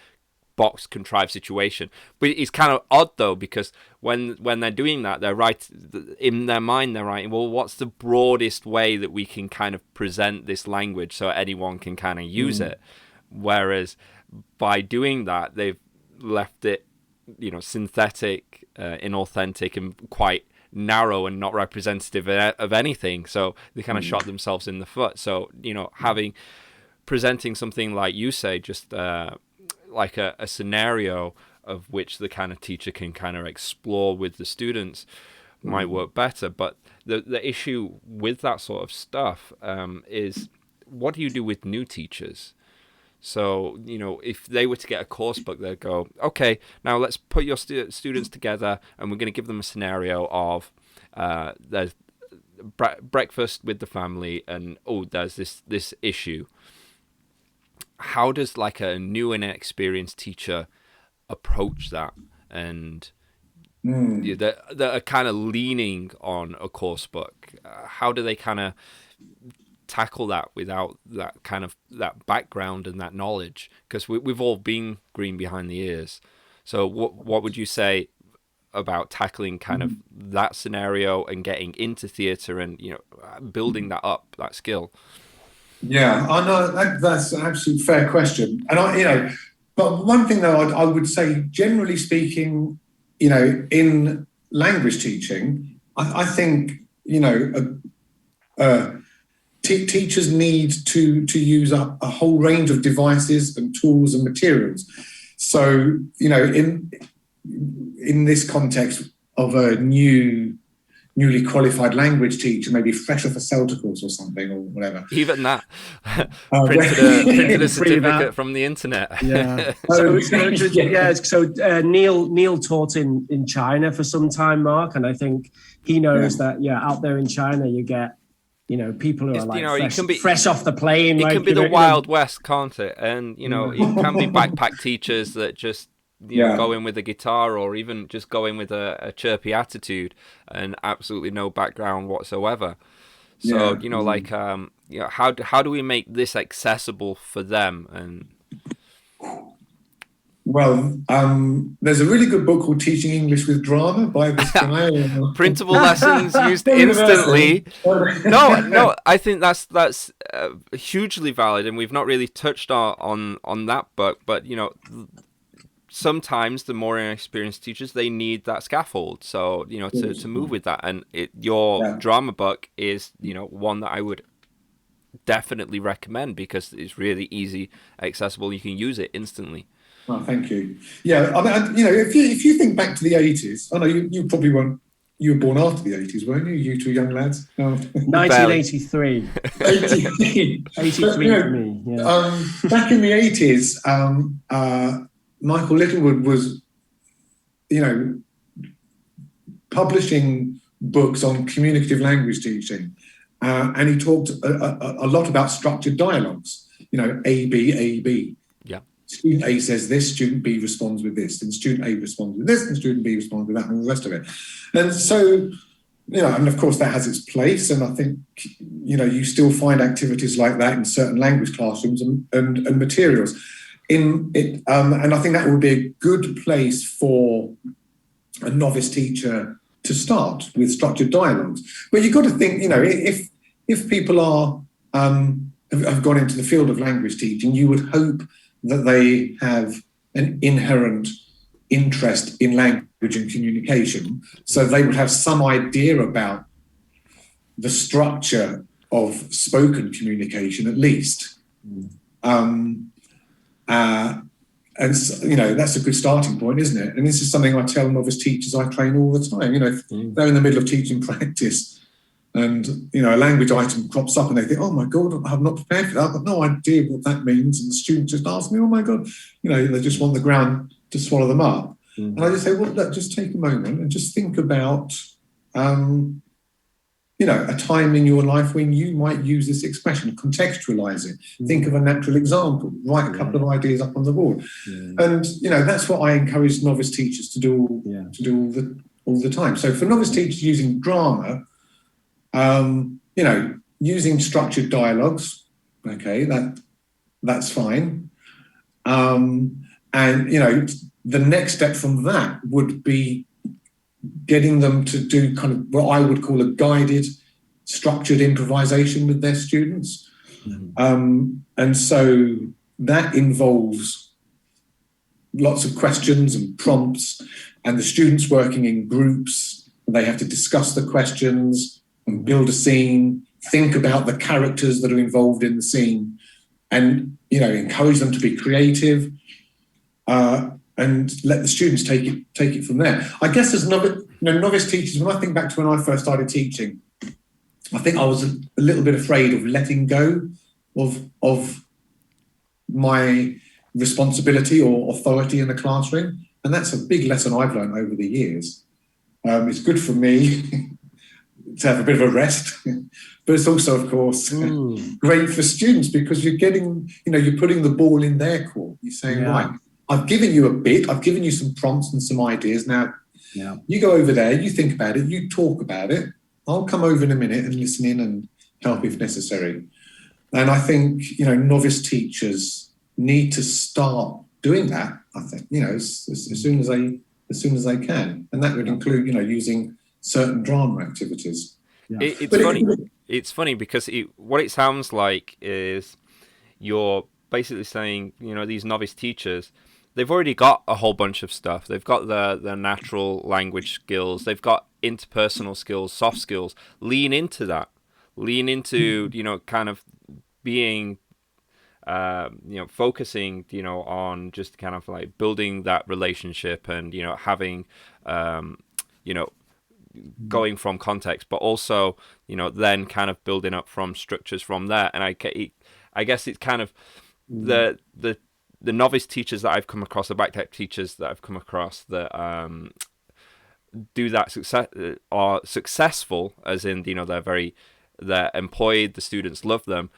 box contrived situation. But it's kind of odd though, because when they're doing that, they're right in their mind, they're writing, well, what's the broadest way that we can kind of present this language so anyone can kind of use it? Whereas by doing that, they've left it synthetic, inauthentic, and quite narrow and not representative of anything. So they kind of shot themselves in the foot. So presenting something like you say, just like a scenario of which the kind of teacher can kind of explore with the students might work better. But the issue with that sort of stuff is, what do you do with new teachers? So, if they were to get a course book, they'd go, okay, now let's put your students together, and we're going to give them a scenario of there's breakfast with the family, and there's this issue. How does like a new and inexperienced teacher approach that? And that are kind of leaning on a course book. How do they kind of tackle that without that kind of that background and that knowledge? Because we've all been green behind the ears. So what would you say about tackling kind of that scenario and getting into theatre and building that up, that skill? Yeah, I know that's an absolute fair question, and but one thing though I would say, generally speaking, in language teaching, I think teachers need to use up a whole range of devices and tools and materials. So, in this context of a newly qualified language teacher, maybe fresh off a CELTA course or something, or whatever. Even that. Printed a certificate from the internet. Yeah. So Neil taught in China for some time, Mark, and I think he knows that out there in China you get people who are like fresh off the plane. It can be the Wild West, can't it? And it can be backpack teachers that just go in with a guitar, or even just go in with a chirpy attitude and absolutely no background whatsoever. So how do we make this accessible for them? And well, there's a really good book called Teaching English with Drama by this guy. Printable lessons used instantly. No, I think that's hugely valid, and we've not really touched on that book. But sometimes the more inexperienced teachers, they need that scaffold. So to move with that, and your drama book is one that I would definitely recommend, because it's really easy, accessible. You can use it instantly. Oh, thank you. Yeah, I mean, if you think back to the 80s, I know you probably weren't. You were born after the 80s, weren't you? You two young lads. 1983. 83 for me. Yeah. Back in the 80s, Michael Littlewood was, publishing books on communicative language teaching, and he talked a lot about structured dialogues. A, B, A, B. Yeah. Student A says this, student B responds with this, and student A responds with this, and student B responds with that, and the rest of it. And so, and of course that has its place, and I think, you still find activities like that in certain language classrooms and materials. And I think that would be a good place for a novice teacher to start with structured dialogues. But you've got to think, if people are have gone into the field of language teaching, you would hope that they have an inherent interest in language and communication, so they would have some idea about the structure of spoken communication at least. And that's a good starting point, isn't it? And this is something I tell novice teachers I train all the time. If they're in the middle of teaching practice and a language item crops up and they think, oh my God, I'm not prepared for that, I've got no idea what that means, and the student just asks me, oh my God, they just want the ground to swallow them up. And I just say, well, look, just take a moment and just think about a time in your life when you might use this expression, contextualize it, think of a natural example, write a couple of ideas up on the board. And, that's what I encourage novice teachers to do, all the time. So for novice teachers using drama, using structured dialogues, okay, that's fine. And, the next step from that would be getting them to do kind of what I would call a guided, structured improvisation with their students. And so that involves lots of questions and prompts, and the students working in groups. They have to discuss the questions and build a scene, think about the characters that are involved in the scene, and, encourage them to be creative, and let the students take it from there. I guess as novice teachers, when I think back to when I first started teaching, I think I was a little bit afraid of letting go of my responsibility or authority in the classroom. And that's a big lesson I've learned over the years. It's good for me to have a bit of a rest, but it's also, of course, great for students, because you're getting, you're putting the ball in their court. You're saying, right, I've given you a bit, I've given you some prompts and some ideas. Now, you go over there, you think about it, you talk about it. I'll come over in a minute and listen in and help if necessary. And I think, novice teachers need to start doing that, I think, as soon as they can. And that would include, using certain drama activities. It's funny because what it sounds like is you're basically saying, these novice teachers, they've already got a whole bunch of stuff. They've got the natural language skills. They've got interpersonal skills, soft skills. Lean into that. Lean into, kind of being, focusing, on just kind of like building that relationship and, having, going from context, but also, then kind of building up from structures from there. And I guess it's kind of the novice teachers that I've come across, the back-type teachers that I've come across that do that are successful, as in, they're employed, the students love them,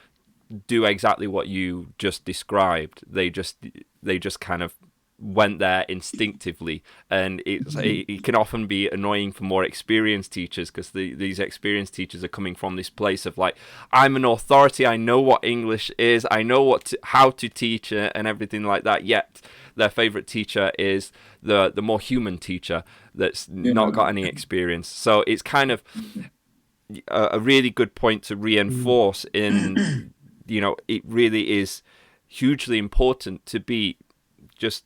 do exactly what you just described. They just kind of went there instinctively, and it can often be annoying for more experienced teachers, because these experienced teachers are coming from this place of like, I'm an authority, I know what English is, I know how to teach it and everything like that, yet their favorite teacher is the more human teacher that's not got any experience. So it's kind of a really good point to reinforce in, it really is hugely important to be just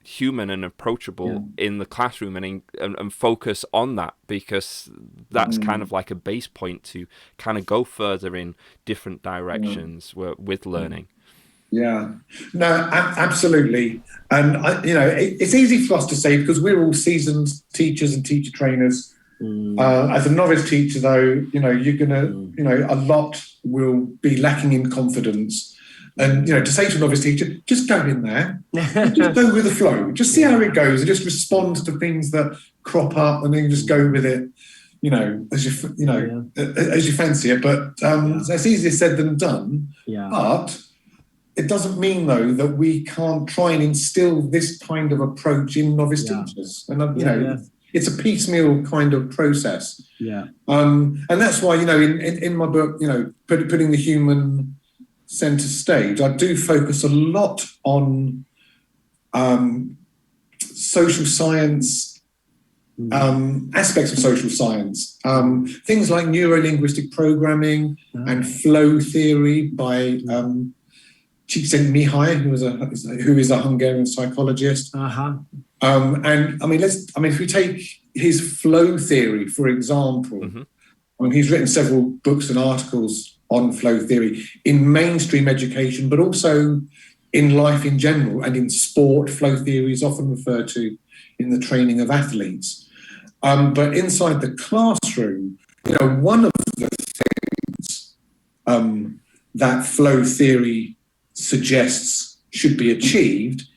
human and approachable in the classroom, and focus on that, because that's kind of like a base point to kind of go further in different directions with learning. No, absolutely. And it's easy for us to say, because we're all seasoned teachers and teacher trainers. As a novice teacher, though, you're gonna, a lot will be lacking in confidence. And, to say to a novice teacher, just go in there, just go with the flow, just see how it goes, and just respond to things that crop up, and then just go with it, as you fancy it. But it's easier said than done. Yeah. But it doesn't mean, though, that we can't try and instill this kind of approach in novice teachers. And, it's a piecemeal kind of process. Yeah. And that's why, in my book, putting the human centre stage, I do focus a lot on social science, aspects of social science, things like neuro-linguistic programming and flow theory by Csikszentmihalyi, who is a Hungarian psychologist. If we take his flow theory, for example, he's written several books and articles on flow theory in mainstream education, but also in life in general, and in sport. Flow theory is often referred to in the training of athletes. But inside the classroom, one of the things that flow theory suggests should be achieved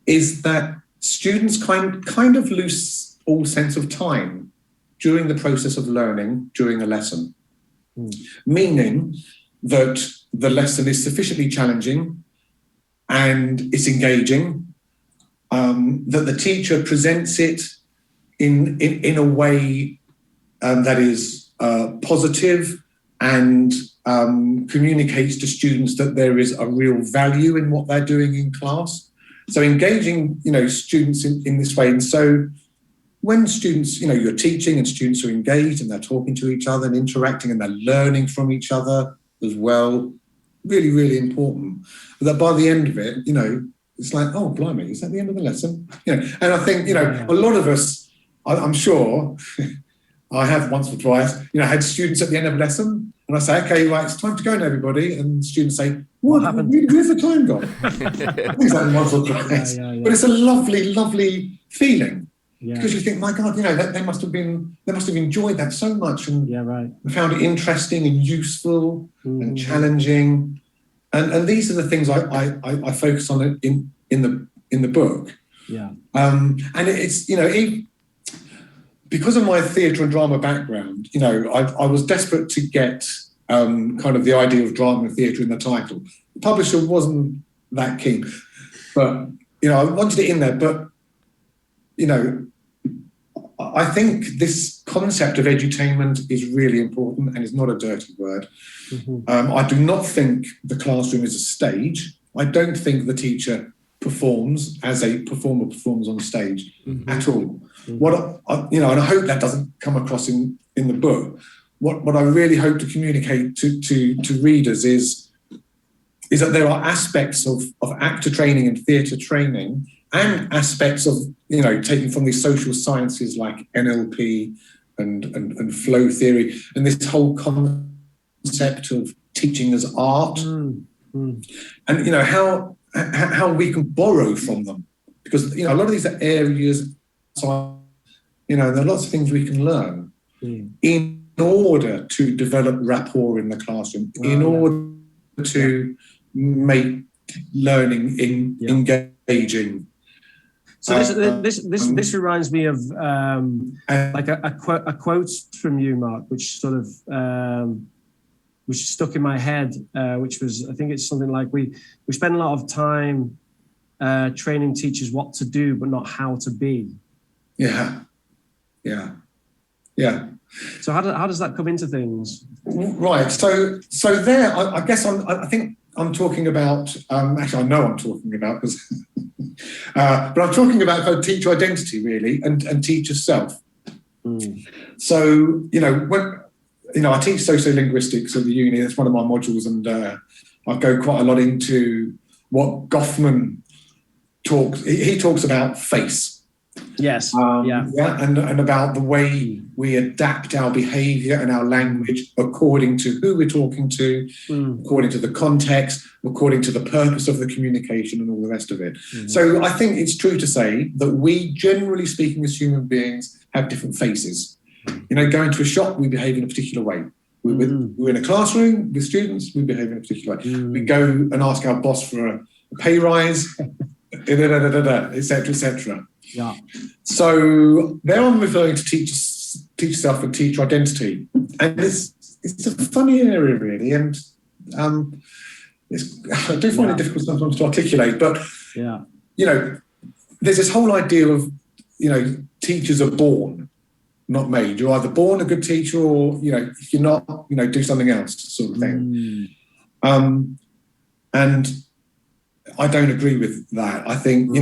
is that students kind of lose all sense of time during the process of learning during a lesson, meaning that the lesson is sufficiently challenging and it's engaging, that the teacher presents it in a way that is positive and communicates to students that there is a real value in what they're doing in class. So engaging, students in this way. And so when students, you're teaching and students are engaged and they're talking to each other and interacting and they're learning from each other as well, really, really important. But that by the end of it, it's like, oh, blimey, is that the end of the lesson? And I think, a lot of us, I'm sure, I have once or twice, had students at the end of a lesson, and I say, okay, right, it's time to go now, everybody. And students say, what happened? Where's the time gone? Exactly once or twice. But it's a lovely, lovely feeling. Yeah. Because you think, my God, they must have enjoyed that so much and found it interesting and useful and challenging. And these are the things I focus on in the book. Yeah. And it's, because of my theatre and drama background, I was desperate to get kind of the idea of drama and theatre in the title. The publisher wasn't that keen, but I wanted it in there. But I think this concept of edutainment is really important and is not a dirty word. I do not think the classroom is a stage. I don't think the teacher performs as a performer performs on stage at all. What and I hope that doesn't come across in the book. What I really hope to communicate to readers is that there are aspects of actor training and theatre training, and aspects of taking from these social sciences like NLP and flow theory, and this whole concept of teaching as art, and how we can borrow from them, because a lot of these are areas. So there are lots of things we can learn in order to develop rapport in the classroom, in order to make learning engaging. So this reminds me of like a quote from you, Mark, which sort of which stuck in my head, which was, I think it's something like we spend a lot of time training teachers what to do, but not how to be. Yeah. So how does that come into things? Right. So there, I guess I think I'm talking about. Actually, I know I'm talking about because, but I'm talking about kind of teacher identity really, and teacher self. So when I teach sociolinguistics at the uni. That's one of my modules, and I go quite a lot into what Goffman talks. He talks about face. Yes. And about the way we adapt our behaviour and our language according to who we're talking to, according to the context, according to the purpose of the communication, and all the rest of it. So I think it's true to say that we, generally speaking, as human beings, have different faces. Go into a shop, we behave in a particular way. We're in a classroom with students, we behave in a particular way. We go and ask our boss for a pay rise, etc., etc. Yeah. So there I'm referring to teacher self and teacher identity. And it's a funny area, really. And I do find it difficult sometimes to articulate. But, there's this whole idea of, teachers are born, not made. You're either born a good teacher or, if you're not, do something else sort of thing. And I don't agree with that. I think,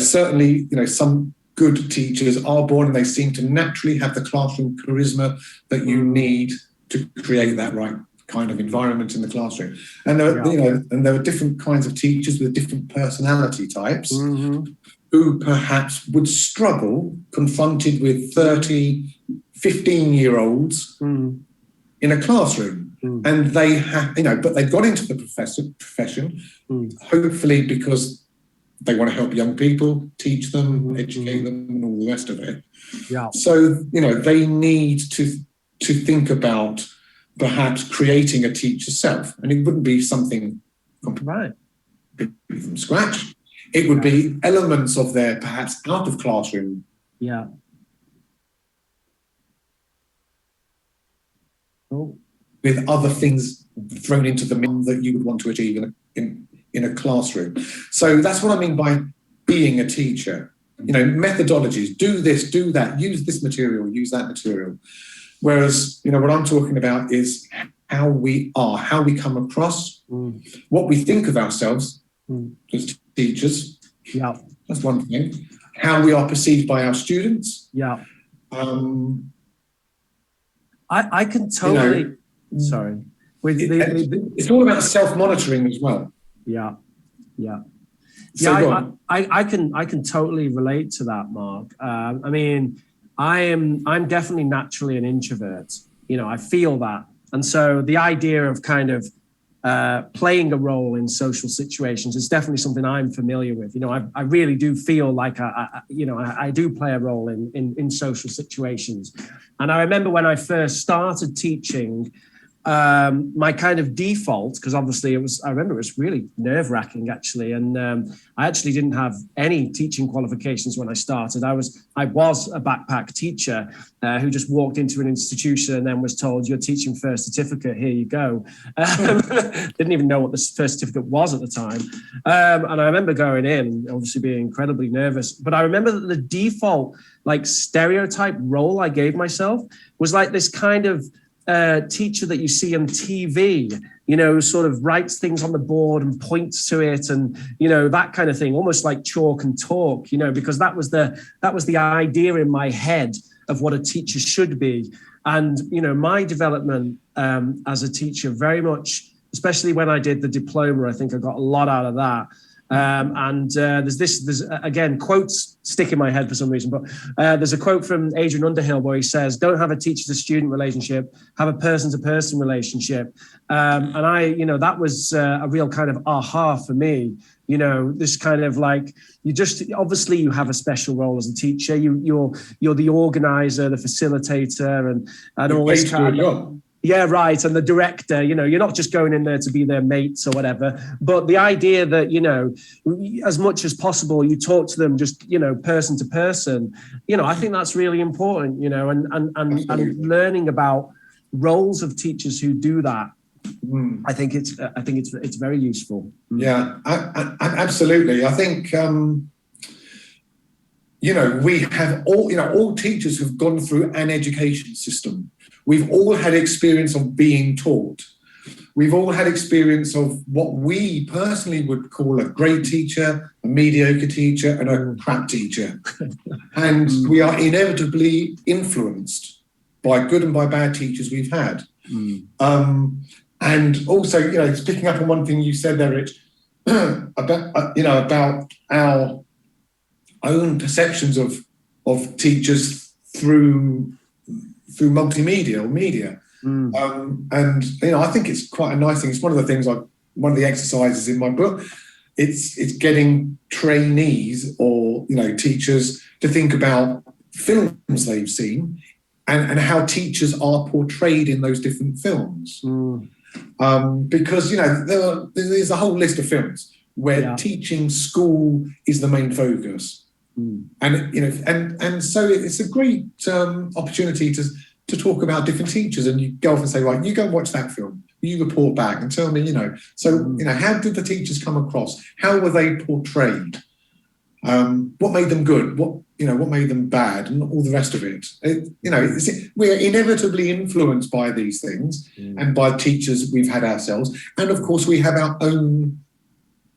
certainly, some good teachers are born and they seem to naturally have the classroom charisma that you need to create that right kind of environment in the classroom. And there are different kinds of teachers with different personality types who perhaps would struggle confronted with 30, 15-year-olds in a classroom. And they have, but they got into the profession, hopefully because they want to help young people, teach them, educate them, and all the rest of it. Yeah. So, they need to think about perhaps creating a teacher self. And it wouldn't be something completely from scratch. It would be elements of their perhaps out of classroom. Yeah. Oh. With other things thrown into the mix that you would want to achieve in a classroom. So that's what I mean by being a teacher. Methodologies, do this, do that, use this material, use that material. Whereas, what I'm talking about is how we are, how we come across, what we think of ourselves as teachers. Yeah. That's one thing. How we are perceived by our students. Yeah. I can totally... Sorry. It's all about self-monitoring as well. Yeah. So I can totally relate to that, Mark. I'm definitely naturally an introvert. I feel that. And so the idea of kind of playing a role in social situations is definitely something I'm familiar with. I really do feel like I do play a role in social situations. And I remember when I first started teaching, my kind of default, because obviously I remember it was really nerve-wracking actually. And I actually didn't have any teaching qualifications when I started. I was a backpack teacher who just walked into an institution and then was told, "You're teaching first certificate, here you go." Didn't even know what the first certificate was at the time. And I remember going in, obviously being incredibly nervous. But I remember that the default stereotype role I gave myself was like this kind of teacher that you see on TV, sort of writes things on the board and points to it and, that kind of thing, almost like chalk and talk, because that was the idea in my head of what a teacher should be. And, my development as a teacher very much, especially when I did the diploma, I think I got a lot out of that. There's again, quotes stick in my head for some reason, but there's a quote from Adrian Underhill where he says, "Don't have a teacher-to-student relationship, have a person-to-person relationship." And that was a real kind of aha for me. This kind of obviously you have a special role as a teacher. You're the organizer, the facilitator, and all this kind of. Yeah, right. And the director, you're not just going in there to be their mates or whatever, but the idea that, as much as possible, you talk to them just, person to person, I think that's really important, and learning about roles of teachers who do that. I think it's very useful. Yeah, absolutely. I think, we have all teachers have gone through an education system. We've all had experience of being taught. We've all had experience of what we personally would call a great teacher, a mediocre teacher, and a crap teacher. And we are inevitably influenced by good and by bad teachers we've had. And also, picking up on one thing you said there, Rich, about our own perceptions of teachers through multimedia or media. I think it's quite a nice thing. It's one of the things, one of the exercises in my book. It's getting trainees or teachers to think about films they've seen and how teachers are portrayed in those different films. Because, you know, there's a whole list of films where teaching school is the main focus. And, you know, and so it's a great opportunity to talk about different teachers, and you go off and say, right, you go and watch that film, you report back and tell me, you know, so, you know, how did the teachers come across? How were they portrayed? What made them good? What made them bad, and all the rest of it. You know, we're inevitably influenced by these things and by teachers we've had ourselves. And of course, we have our own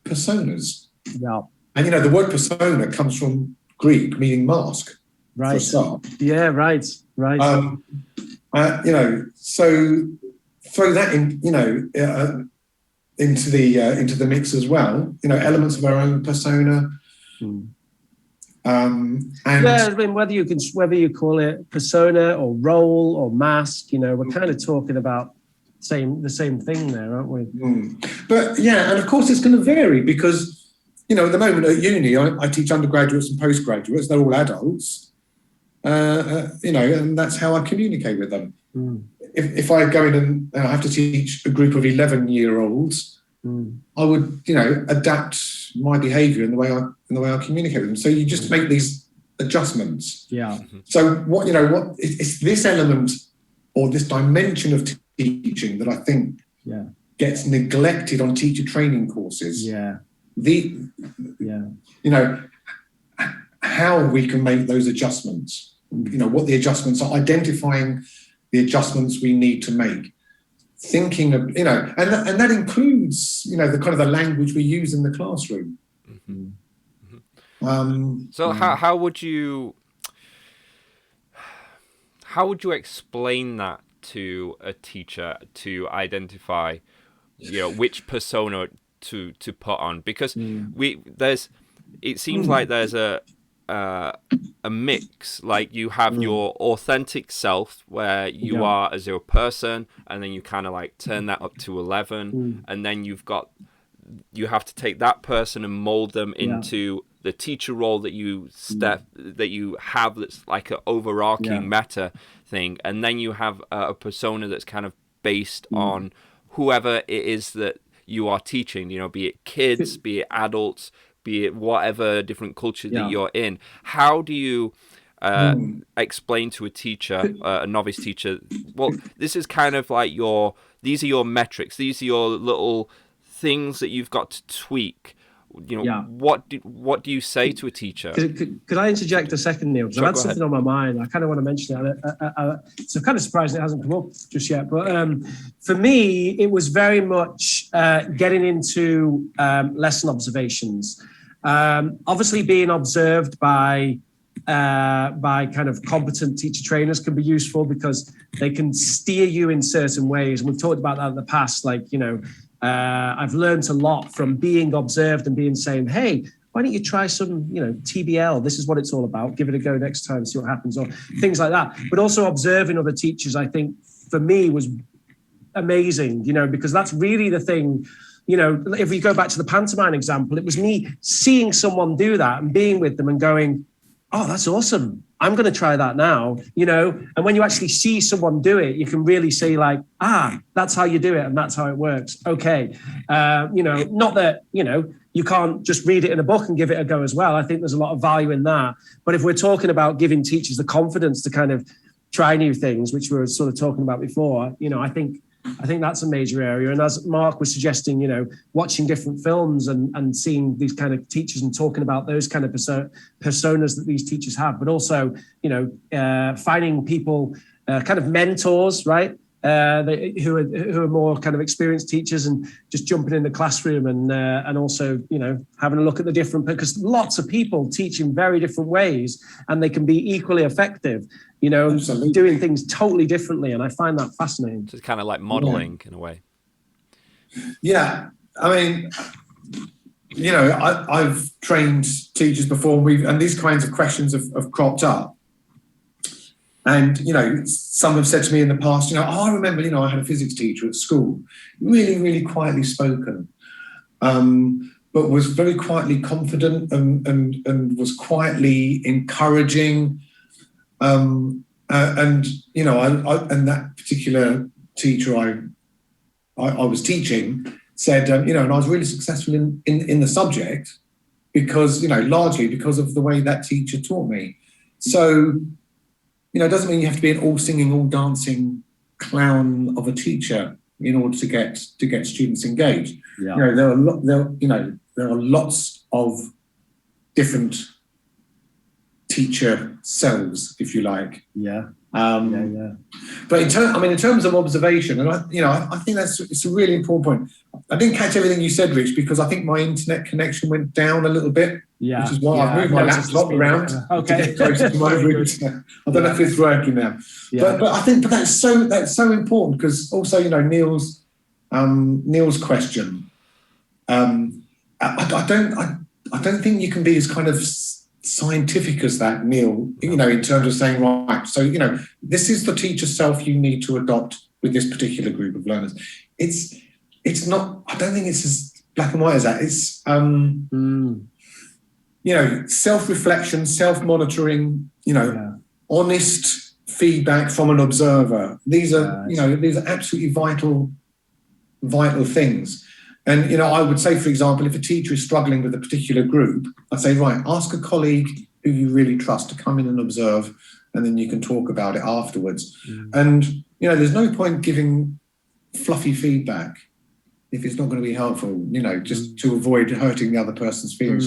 personas. Yeah. And, you know, the word persona comes from Greek, meaning mask. Right. For a start. Yeah, right. You know, so throw that in, you know, into the mix as well. You know, elements of our own persona. And yeah, I mean, whether you call it persona or role or mask, you know, we're kind of talking about the same thing there, aren't we? But yeah, and of course it's going to vary because, you know, at the moment at uni, I teach undergraduates and postgraduates. They're all adults, you know, and that's how I communicate with them. If I go in and I have to teach a group of 11-year-olds, I would, you know, adapt my behaviour in the way I communicate with them. So you just make these adjustments. Yeah. So it's this element or this dimension of teaching that I think gets neglected on teacher training courses. Yeah. You know, how we can make those adjustments. You know, what the adjustments are, identifying the adjustments we need to make. Thinking of, you know, and that includes, you know, the kind of the language we use in the classroom. So how would you explain that to a teacher to identify, you know, which persona to put on? Because it seems like there's a mix, like you have your authentic self where you are as your person, and then you kind of like turn that up to 11, and then you have to take that person and mold them into the teacher role that you have, that's like an overarching meta thing, and then you have a persona that's kind of based on whoever it is that you are teaching, you know, be it kids, be it adults, be it whatever different culture that you're in. How do you explain to a teacher, a novice teacher, well, this is kind of like these are your metrics, these are your little things that you've got to tweak. You know, what do you say to a teacher? Could I interject a second, Neil? Because I've had something on my mind. I kind of want to mention it. So I'm kind of surprised it hasn't come up just yet. But for me, it was very much getting into lesson observations. Obviously, being observed by kind of competent teacher trainers can be useful because they can steer you in certain ways. And we've talked about that in the past, like, you know, I've learned a lot from being observed and saying, hey, why don't you try some, you know, TBL? This is what it's all about. Give it a go next time, see what happens, or things like that. But also observing other teachers, I think, for me was amazing, you know, because that's really the thing. You know, if we go back to the pantomime example, it was me seeing someone do that and being with them and going, oh, that's awesome. I'm going to try that now, you know. And when you actually see someone do it, you can really say like, that's how you do it and that's how it works. Okay. You know, not that, you know, you can't just read it in a book and give it a go as well. I think there's a lot of value in that. But if we're talking about giving teachers the confidence to kind of try new things, which we were sort of talking about before, you know, I think that's a major area. And as Mark was suggesting, you know, watching different films and seeing these kind of teachers and talking about those kind of personas that these teachers have, but also, you know, finding people, kind of mentors, right? Who are more kind of experienced teachers and just jumping in the classroom and also, you know, having a look at the different, because lots of people teach in very different ways and they can be equally effective, you know, doing things totally differently. And I find that fascinating. So it's kind of like modeling in a way. Yeah. I mean, you know, I've trained teachers before and these kinds of questions have cropped up. And, you know, some have said to me in the past, you know, I remember, you know, I had a physics teacher at school, really, really quietly spoken, but was very quietly confident and was quietly encouraging. And and you know, and that particular teacher I was teaching said, you know, and I was really successful in the subject because, you know, largely because of the way that teacher taught me. So, you know, it doesn't mean you have to be an all singing, all dancing clown of a teacher in order to get students engaged. Yeah. You know, there are lots of different teacher selves, if you like. Yeah. But in terms of observation, and I think it's a really important point. I didn't catch everything you said, Rich, because I think my internet connection went down a little bit. Yeah. Which is why I've moved my laptop around to get closer to my router. I don't know if it's working now. Yeah. But I think that's so important, because also, you know, Neil's question. I don't think you can be as kind of scientific as that, Neil, you know, in terms of saying, right, so, you know, this is the teacher self you need to adopt with this particular group of learners. It's not, I don't think it's as black and white as that. It's, you know, self-reflection, self-monitoring, you know, honest feedback from an observer. These are, you know, these are absolutely vital things. And, you know, I would say, for example, if a teacher is struggling with a particular group, I'd say, right, ask a colleague who you really trust to come in and observe, and then you can talk about it afterwards. And, you know, there's no point giving fluffy feedback if it's not going to be helpful, you know, just to avoid hurting the other person's feelings.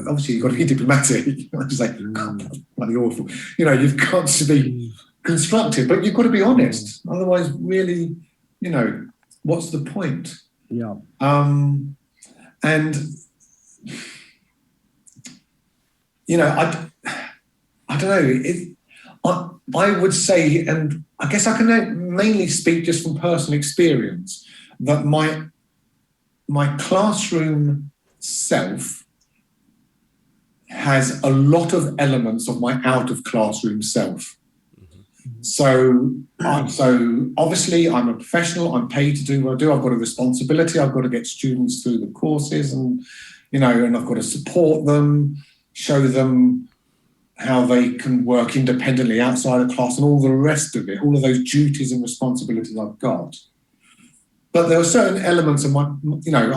Obviously, you've got to be diplomatic. You can't just say, God, that's bloody awful. You know, you've got to be constructive, but you've got to be honest. Otherwise, really, you know, what's the point? Yeah. And, you know, I don't know. I would say, and I guess I can mainly speak just from personal experience, that my classroom self has a lot of elements of my out of classroom self. So obviously I'm a professional, I'm paid to do what I do, I've got a responsibility, I've got to get students through the courses, and, you know, and I've got to support them, show them how they can work independently outside of class and all the rest of it, all of those duties and responsibilities I've got. But there are certain elements of my, you know,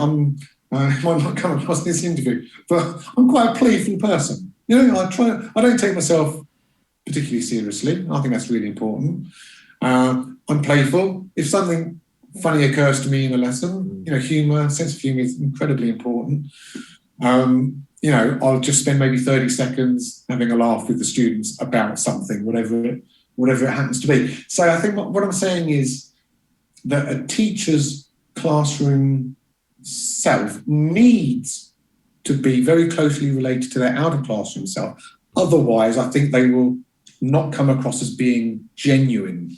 I might not come across in this interview, but I'm quite a playful person. You know, I don't take myself particularly seriously. I think that's really important. I'm playful. If something funny occurs to me in a lesson, you know, humour, sense of humour is incredibly important. You know, I'll just spend maybe 30 seconds having a laugh with the students about something, whatever it happens to be. So I think what I'm saying is that a teacher's classroom self needs to be very closely related to their out of classroom self. Otherwise, I think they will not come across as being genuine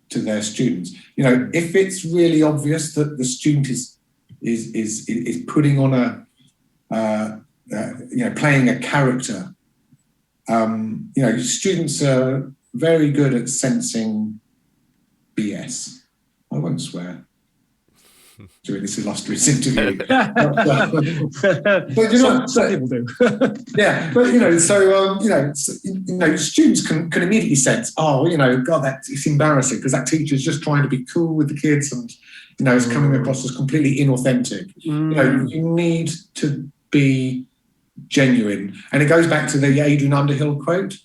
to their students. You know, if it's really obvious that the student is putting on you know, playing a character, you know, students are very good at sensing BS. I won't swear during this illustrious interview. But you know, some people do. Yeah, but you know, so you know, students can immediately sense, oh, you know, God, it's embarrassing because that teacher's just trying to be cool with the kids, and, you know, it's coming across as completely inauthentic. You know, you need to be genuine, and it goes back to the Adrian Underhill quote.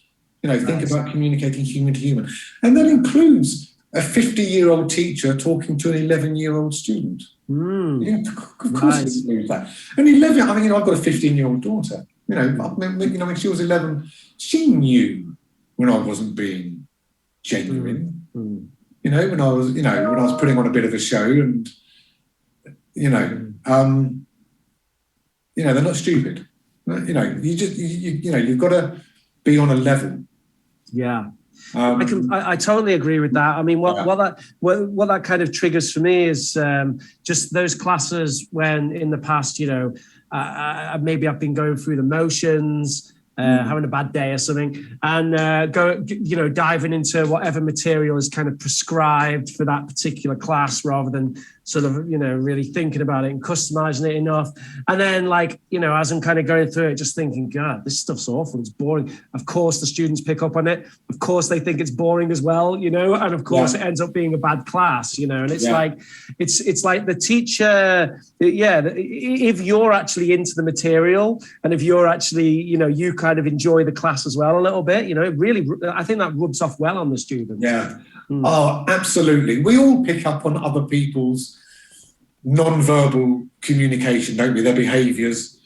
You know, think about communicating human to human, and that includes a 50-year-old teacher talking to an 11-year-old student. Yeah, of course, it includes that. And 11, I mean, you know, I've got a 15-year-old daughter. You know, when she was 11, she knew when I wasn't being genuine. You know, when I was putting on a bit of a show, and you know, they're not stupid. You know, you've got to be on a level. Yeah. I totally agree with that. I mean, what that kind of triggers for me is just those classes when in the past, you know, maybe I've been going through the motions, having a bad day or something, and diving into whatever material is kind of prescribed for that particular class rather than sort of, really thinking about it and customizing it enough. And then, like, as I'm kind of going through it, just thinking, God, this stuff's awful. It's boring. Of course, the students pick up on it. Of course, they think it's boring as well, and of course it ends up being a bad class, and it's like, it's like the teacher, if you're actually into the material and if you're actually, you kind of enjoy the class as well a little bit, it really, I think that rubs off well on the students. Yeah. Oh, absolutely. We all pick up on other people's non-verbal communication, don't we? Their behaviours.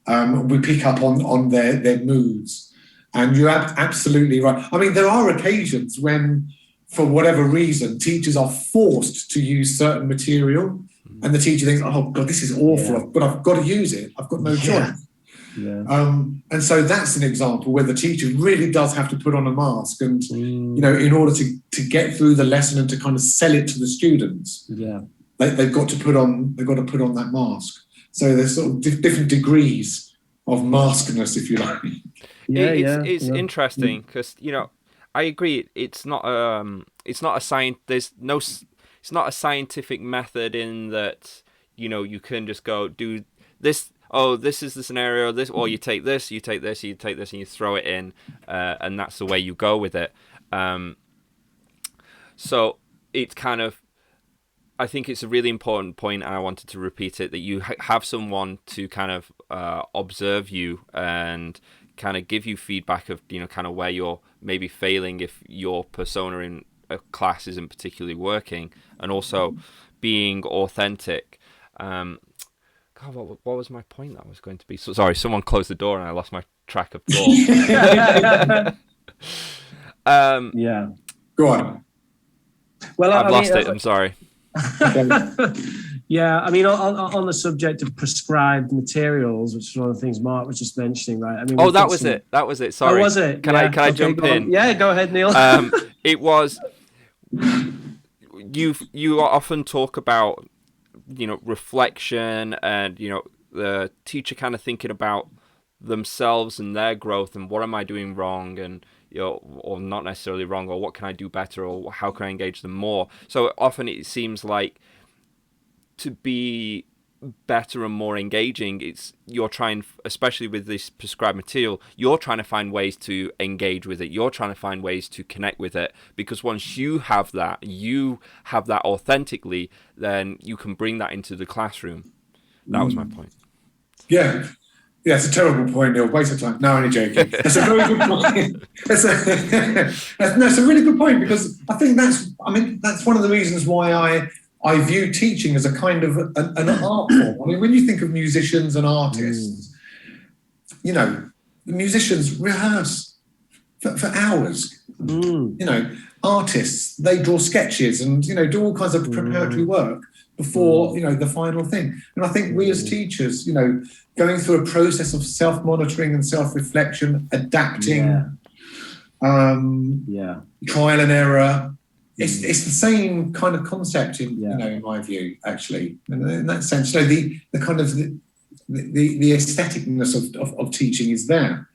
We pick up on their moods. And you're absolutely right. I mean, there are occasions when, for whatever reason, teachers are forced to use certain material, and the teacher thinks, oh, God, this is awful, but I've got to use it. I've got no choice. Yeah. And so that's an example where the teacher really does have to put on a mask and, in order to get through the lesson and to kind of sell it to the students, they've got to put on that mask. So there's sort of different degrees of maskness, if you like. It's interesting because, I agree. It's not a scientific method in that, you can just go do this. Oh, this is the scenario, or you take this, and you throw it in, and that's the way you go with it. So it's kind of, I think it's a really important point, and I wanted to repeat it, that you have someone to kind of observe you and kind of give you feedback of, kind of where you're maybe failing if your persona in a class isn't particularly working, and also being authentic. God, what was my point that was going to be? So sorry, someone closed the door and I lost my track of thought. Go on. Well, I've lost it. I'm sorry. Yeah, I mean, on the subject of prescribed materials, which is one of the things Mark was just mentioning, right? I mean, that was it. That was it. Sorry. Oh, was it? Can I jump in? Yeah, go ahead, Neil. It was. You often talk about, reflection and, the teacher kind of thinking about themselves and their growth and what am I doing wrong, and, or not necessarily wrong, or what can I do better, or how can I engage them more. So often it seems like to be better and more engaging, you're trying, especially with this prescribed material, you're trying to find ways to engage with it. You're trying to find ways to connect with it, because once you have that authentically, then you can bring that into the classroom. That was my point. Yeah, it's a terrible point, Neil. Waste of time. No, only joking. That's a very good point. It's a really good point, because I think that's one of the reasons why I view teaching as a kind of an art form. I mean, when you think of musicians and artists, the musicians rehearse for hours. Artists, they draw sketches and, do all kinds of preparatory work before, the final thing. And I think we as teachers, going through a process of self-monitoring and self-reflection, adapting, trial and error, it's the same kind of concept in my view, actually. And in that sense, the kind of the aestheticness of teaching is there,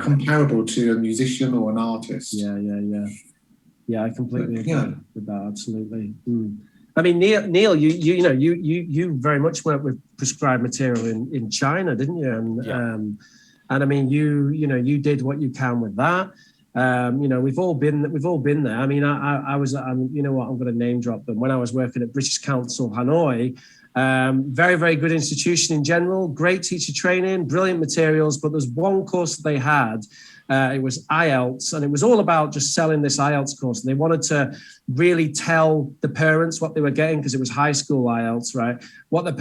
comparable to a musician or an artist. Yeah, I completely agree with that. Absolutely. I mean, Neil, you very much worked with prescribed material in China, didn't you? And I mean, you did what you can with that. We've all been there. I mean, I was, you know what, I'm going to name drop them. When I was working at British Council Hanoi, very, very good institution in general, great teacher training, brilliant materials, but there's one course that they had. It was IELTS, and it was all about just selling this IELTS course. And they wanted to really tell the parents what they were getting, because it was high school IELTS, right? What the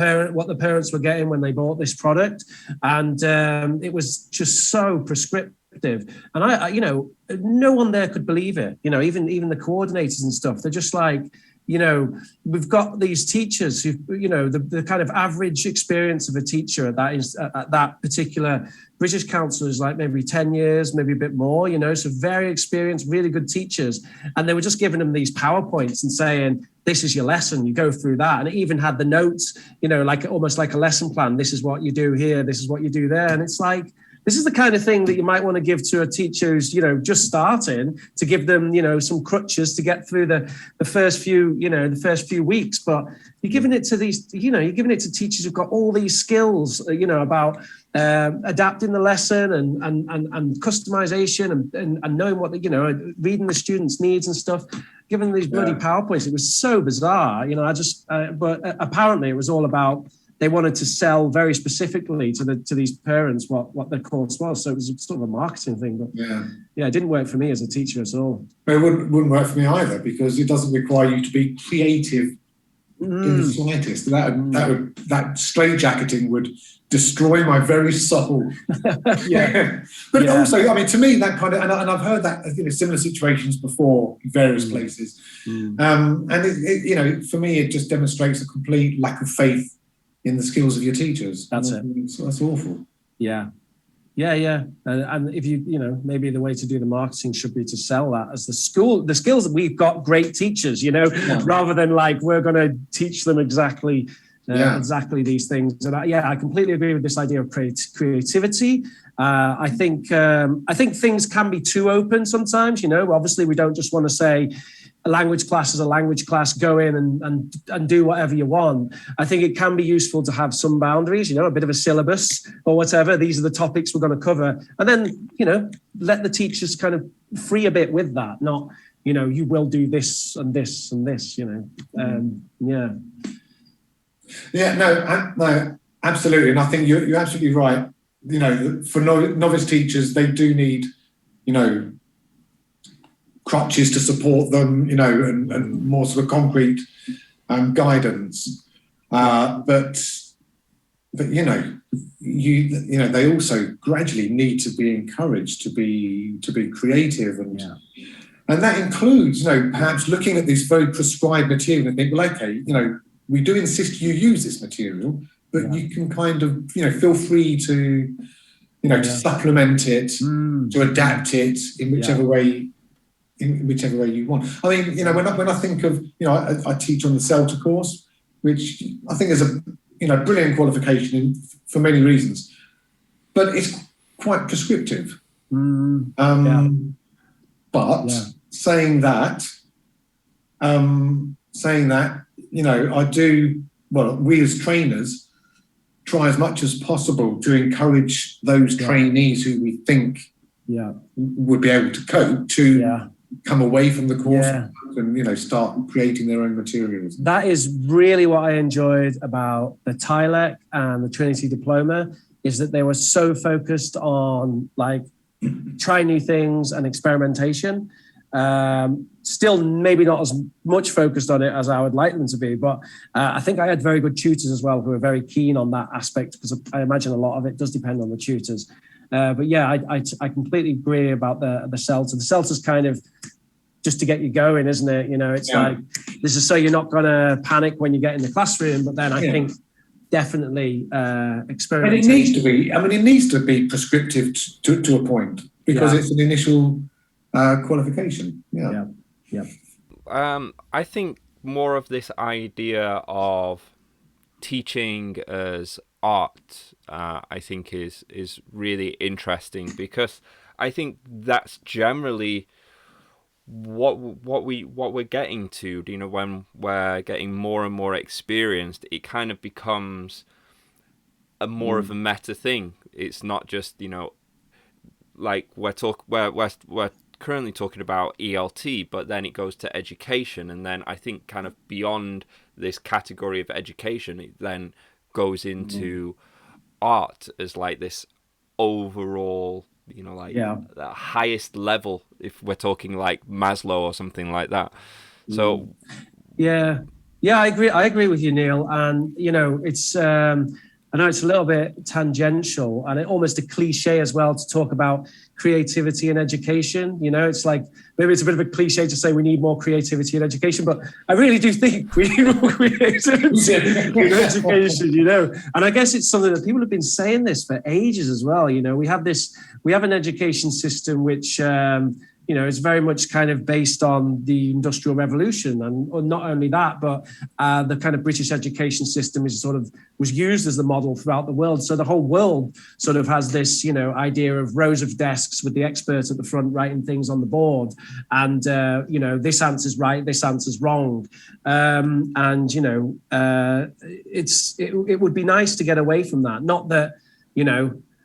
parents were getting when they bought this product, and it was just so prescriptive. And I no one there could believe it. Even the coordinators and stuff. They're just like, we've got these teachers who, the kind of average experience of a teacher at that particular British Council is like maybe 10 years, maybe a bit more, so very experienced, really good teachers. And they were just giving them these PowerPoints and saying, this is your lesson, you go through that. And it even had the notes, like almost like a lesson plan. This is what you do here, this is what you do there. And it's like, this is the kind of thing that you might want to give to a teacher who's, just starting, to give them, some crutches to get through the first few weeks. But you're giving it to you're giving it to teachers who've got all these skills, about adapting the lesson and customization and knowing what reading the students' needs and stuff. Given these bloody PowerPoints, it was so bizarre. But apparently it was all about, they wanted to sell very specifically to these parents what the course was. So it was sort of a marketing thing. But it didn't work for me as a teacher at all. But it wouldn't work for me either, because it doesn't require you to be creative in the slightest. That straitjacketing would destroy my very soul. But also, I mean, to me, that kind of, and I've heard that similar situations before in various places, and it, for me, it just demonstrates a complete lack of faith in the skills of your teachers. That's it. That's awful. Yeah. And if maybe the way to do the marketing should be to sell that as the skills that we've got great teachers, rather than like, we're going to teach them exactly these things. And I completely agree with this idea of creativity. I think things can be too open sometimes. Obviously we don't just want to say a language class is a language class, go in and do whatever you want. I think it can be useful to have some boundaries, a bit of a syllabus or whatever. These are the topics we're going to cover. And then, let the teachers kind of free a bit with that, not, you will do this and this and this, Yeah, no, absolutely. And I think you're absolutely right. For novice teachers, they do need, crutches to support them, and more sort of concrete guidance. But they also gradually need to be encouraged to be creative, and that includes, perhaps looking at this very prescribed material and think, well, okay, we do insist you use this material, but you can kind of, feel free to, to supplement it, to adapt it in whichever way. In whichever way you want. I mean, when I think of, I teach on the CELTA course, which I think is a, brilliant qualification for many reasons, but it's quite prescriptive. But saying that, I do, we as trainers try as much as possible to encourage those trainees who we think would be able to cope to come away from the course and start creating their own materials. That is really what I enjoyed about the TILEC and the Trinity Diploma, is that they were so focused on like trying new things and experimentation. Still maybe not as much focused on it as I would like them to be, but I think I had very good tutors as well who were very keen on that aspect, because I imagine a lot of it does depend on the tutors. But I completely agree about the CELTA. The CELTA's kind of just to get you going, isn't it? It's like, this is so you're not going to panic when you get in the classroom. But then I think definitely experimentation. And it needs to be. I mean, it needs to be prescriptive to a point, because it's an initial qualification. I think more of this idea of teaching as art, I think is really interesting, because I think that's generally what we're getting to. When we're getting more and more experienced, it kind of becomes a more of a meta thing. It's not just like we're currently talking about ELT, but then it goes to education, and then I think kind of beyond this category of education, it then goes into art as like this overall, the highest level, if we're talking like Maslow or something like that. So I agree with you, Neil. And it's I know it's a little bit tangential and almost a cliche as well to talk about creativity in education. It's like, maybe it's a bit of a cliche to say we need more creativity in education, but I really do think we need more creativity in education, And I guess it's something that people have been saying this for ages as well. We have an education system which, it's very much kind of based on the Industrial Revolution, and not only that, but the kind of British education system was used as the model throughout the world. So the whole world sort of has this, idea of rows of desks with the expert at the front writing things on the board, and this answer's right, this answer's wrong, and it would be nice to get away from that.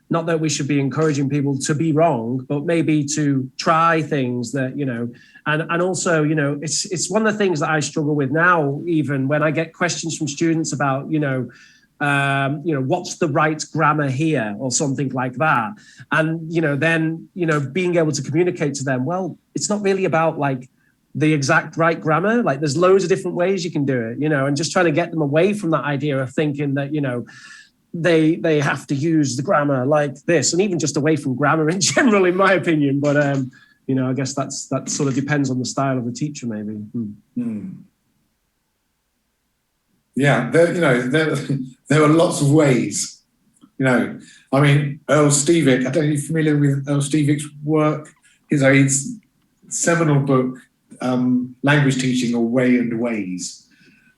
Not that we should be encouraging people to be wrong, but maybe to try things that, and also, it's one of the things that I struggle with now, even when I get questions from students about, what's the right grammar here or something like that. And, then, being able to communicate to them, well, it's not really about like the exact right grammar. Like there's loads of different ways you can do it, and just trying to get them away from that idea of thinking that, they have to use the grammar like this, and even just away from grammar in general, in my opinion. But I guess that sort of depends on the style of the teacher, maybe. Yeah, there are lots of ways. Earl Stevick, I don't know if you're familiar with Earl Stevick's work, his seminal book, Language Teaching: A Way and Ways.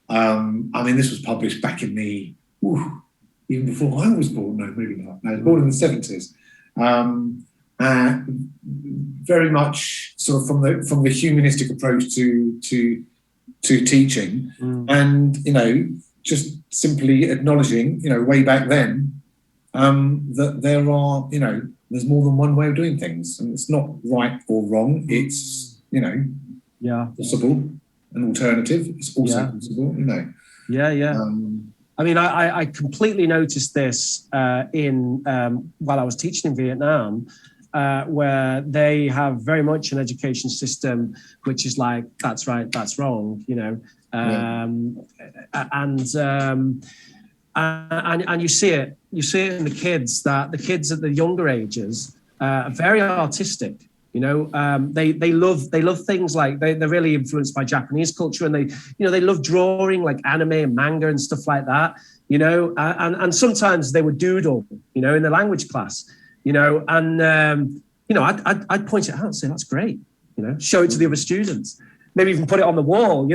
This was published back in the even before I was born. No, maybe not. I was born in the 70s. Very much sort of from the humanistic approach to teaching, and just simply acknowledging, way back then, that there are, there's more than one way of doing things, and it's not right or wrong. It's possible, an alternative. It's also possible, I completely noticed this while I was teaching in Vietnam, where they have very much an education system which is like, that's right, that's wrong, and you see it in the kids, that the kids at the younger ages are very artistic. They love things like they're really influenced by Japanese culture, and they love drawing like anime and manga and stuff like that, and sometimes they would doodle, in the language class, and I'd point it out and say, that's great, show it to the other students, maybe even put it on the wall,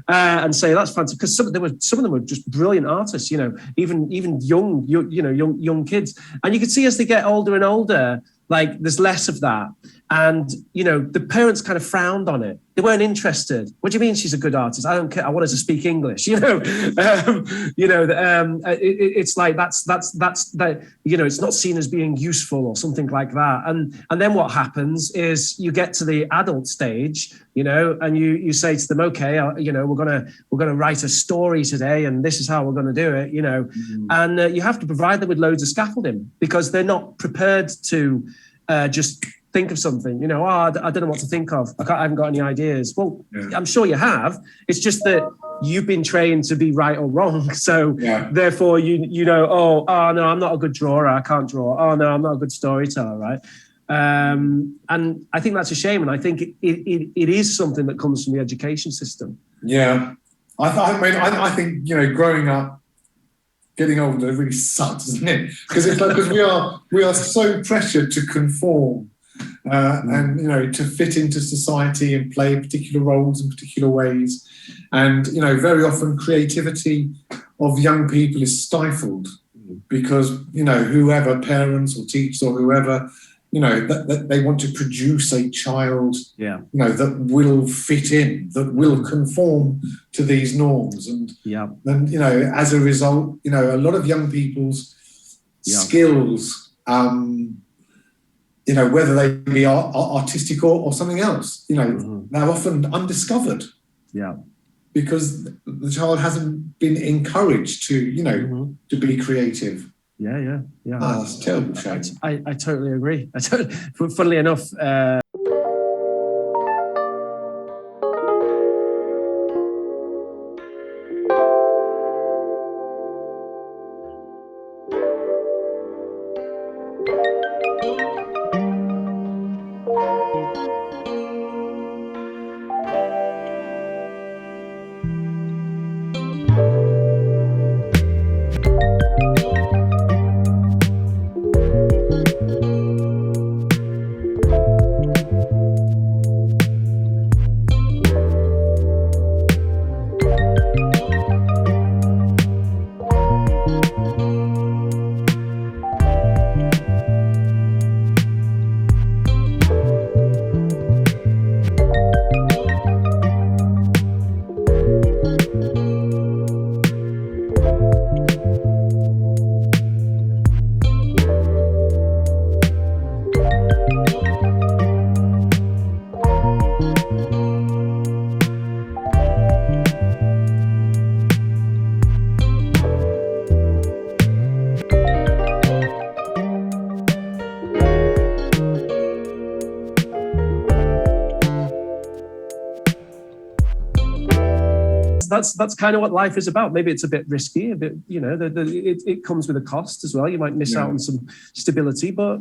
and say that's fantastic, because some of them were just brilliant artists, even young kids, and you could see as they get older and older, like there's less of that. And, the parents kind of frowned on it. They weren't interested. What do you mean she's a good artist? I don't care. I want her to speak English, it's like, that's that, it's not seen as being useful or something like that. And then what happens is you get to the adult stage, and you say to them, okay, we're going to write a story today, and this is how we're going to do it, and you have to provide them with loads of scaffolding, because they're not prepared to just think of something, I don't know what to think of. I haven't got any ideas. Well, I'm sure you have. It's just that you've been trained to be right or wrong. So therefore, no, I'm not a good drawer. I can't draw. Oh, no, I'm not a good storyteller, right? And I think that's a shame. And I think it is something that comes from the education system. Yeah. I think, growing up, getting older really sucks, doesn't it? Because we are so pressured to conform. And to fit into society and play particular roles in particular ways, and very often creativity of young people is stifled because whoever, parents or teachers or whoever, that they want to produce a child that will fit in, that will conform to these norms, and then as a result, a lot of young people's skills, whether they be artistic or something else, they're often undiscovered. Yeah. Because the child hasn't been encouraged to be creative. Yeah. It's a terrible shame. I totally agree. Funnily enough, that's kind of what life is about. Maybe it's a bit risky, a bit, it comes with a cost as well. You might miss out on some stability, but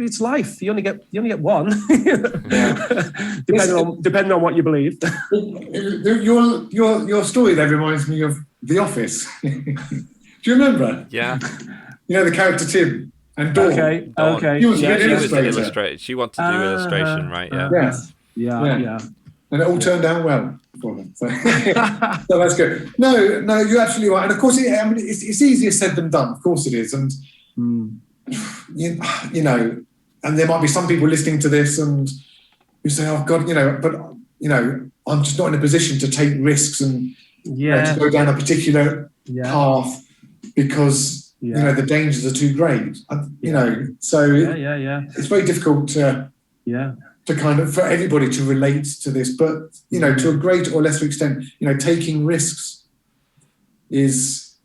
it's life. You only get one, depending on what you believe. Your story there reminds me of The Office. Do you remember? Yeah. The character Tim and Dawn. Okay. She was an illustrator. She wanted to do illustration, right? Yeah. Yeah. And it all turned out well for them. So, so that's good. No, you're absolutely right. And of course, it's easier said than done. Of course it is. And, and there might be some people listening to this and you say, oh God, but, I'm just not in a position to take risks and to go down a particular path because, the dangers are too great. So it's very difficult to kind of, for everybody to relate to this, but, to a greater or lesser extent, taking risks is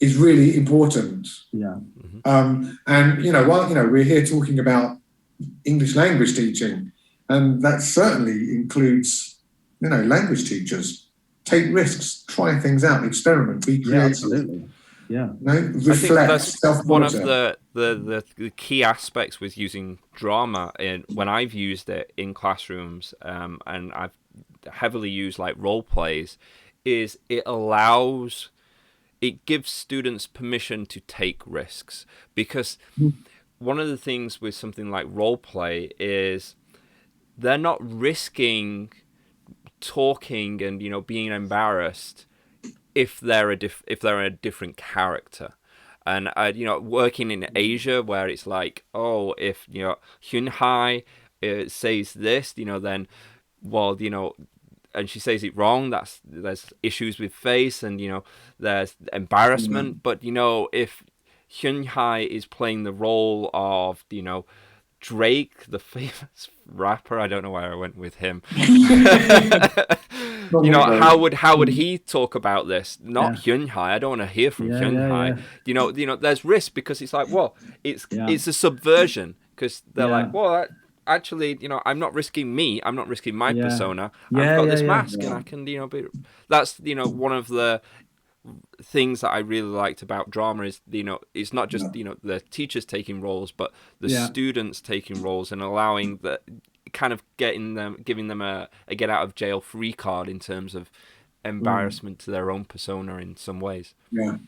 really important. Yeah. And, while, we're here talking about English language teaching, and that certainly includes, language teachers. Take risks, try things out, experiment, be creative. Yeah, absolutely. Yeah. Reflect, I think that's one of self-monitor. the key aspects with using drama when I've used it in classrooms, and I've heavily used like role plays, is it gives students permission to take risks, because one of the things with something like role play is they're not risking talking and being embarrassed if they're a different character. And working in Asia, where it's like, oh, if Hyun Hai says this, then and she says it wrong, there's issues with face and there's embarrassment. But if Hyun Hai is playing the role of Drake, the famous rapper, I don't know why I went with him. How would he talk about this? Not Hyun Hai. I don't want to hear from Hyun Hai. Yeah. There's risk, because it's like, well, it's a subversion, because they're like, well, actually, I'm not risking me. I'm not risking my persona. I've got this mask, and I can, be. That's one of the things that I really liked about drama is it's not just the teachers taking roles, but the students taking roles, and allowing kind of giving them a get out of jail free card in terms of embarrassment to their own persona in some ways. No,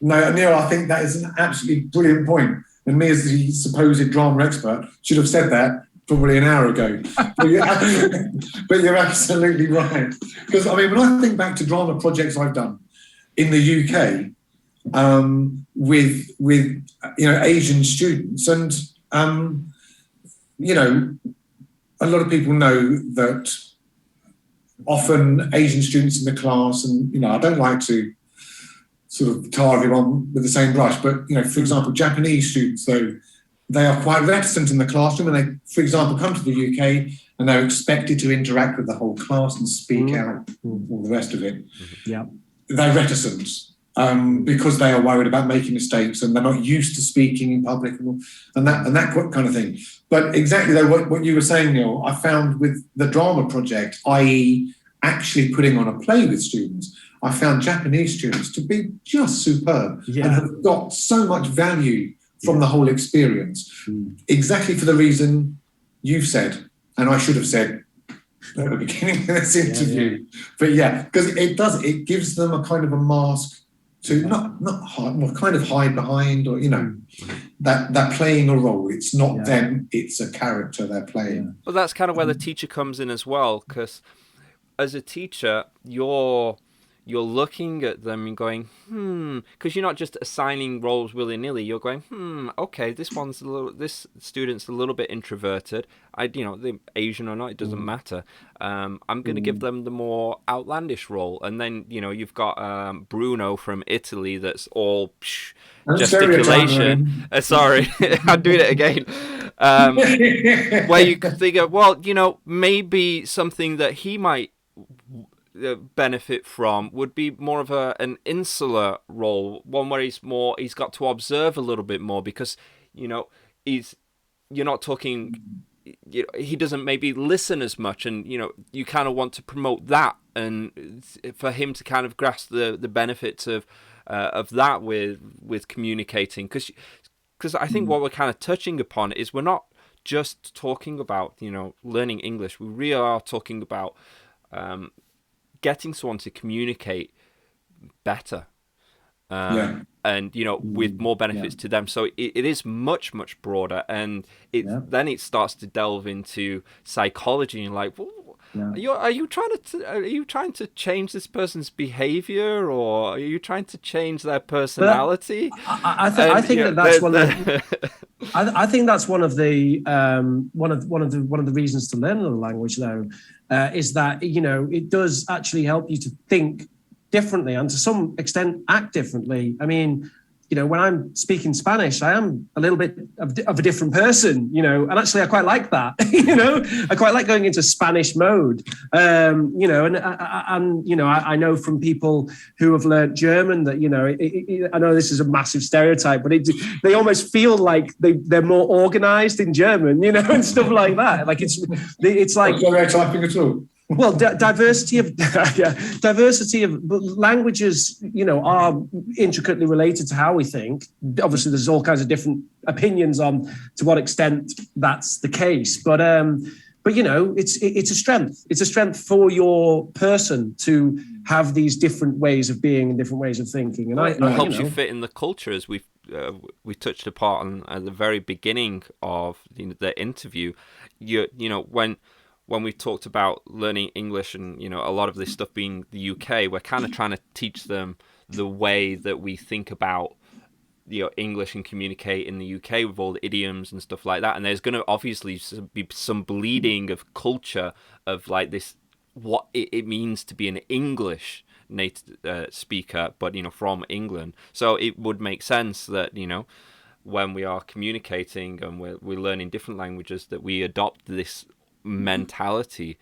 Neil, I think that is an absolutely brilliant point. And me, as the supposed drama expert, should have said that probably an hour ago. But you're absolutely right. Because when I think back to drama projects I've done in the UK with Asian students, and a lot of people know that often Asian students in the class, and I don't like to sort of tar everyone with the same brush, but for example, Japanese students, though, they are quite reticent in the classroom, and they, for example, come to the UK and they're expected to interact with the whole class and speak out, all the rest of it. Yeah. They're reticent because they are worried about making mistakes, and they're not used to speaking in public and that kind of thing. But exactly though what you were saying, Neil, I found with the drama project, i.e. actually putting on a play with students, I found Japanese students to be just superb and have got so much value from the whole experience. Exactly for the reason you've said, and I should have said at the beginning of this interview. But because it gives them a kind of a mask to not hide, well, kind of hide behind, or that they're playing a role. It's not them; it's a character they're playing. Well, that's kind of where the teacher comes in as well, because as a teacher, you're looking at them and going, because you're not just assigning roles willy-nilly. You're going, okay, this student's a little bit introverted. The Asian or not, it doesn't matter. I'm going to give them the more outlandish role. And then, you've got Bruno from Italy that's all gesticulation. Sorry, I'm doing it again. Where you figure, well, maybe something that he might benefit from would be more of an insular role, one where he's got to observe a little bit more, because you're not talking, he doesn't maybe listen as much, and you kind of want to promote that and for him to kind of grasp the benefits of that with communicating, because I think what we're kind of touching upon is we're not just talking about, you know, learning English. We really are talking about getting someone to communicate better, and, you know, with more benefits to them. So it is much, much broader, and then it starts to delve into psychology, and like, well, are you trying to change this person's behavior, or are you trying to change their personality? I think that's one of the, I think that's one of the one of the reasons to learn another language, though, is that, you know, it does actually help you to think differently and to some extent act differently. I mean, you know, when I'm speaking Spanish, I am a little bit of a different person, you know, and actually I quite like that. You know, I quite like going into Spanish mode, you know, and you know, I know from people who have learned German that, you know, I know this is a massive stereotype, but they almost feel like they're more organized in German, you know, and stuff like that. Like it's like stereotyping at all. Well, diversity of languages, you know, are intricately related to how we think. Obviously, there's all kinds of different opinions on to what extent that's the case. But you know, it's a strength. It's a strength for your person to have these different ways of being and different ways of thinking. And it helps you fit in the culture, as we touched upon at the very beginning of the interview. You know, when we talked about learning English and, you know, a lot of this stuff being the UK, we're kind of trying to teach them the way that we think about, you know, English and communicate in the UK with all the idioms and stuff like that. And there's going to obviously be some bleeding of culture of like this, what it means to be an English native speaker, but, you know, from England. So it would make sense that, you know, when we are communicating and we're learning different languages, that we adopt this mentality.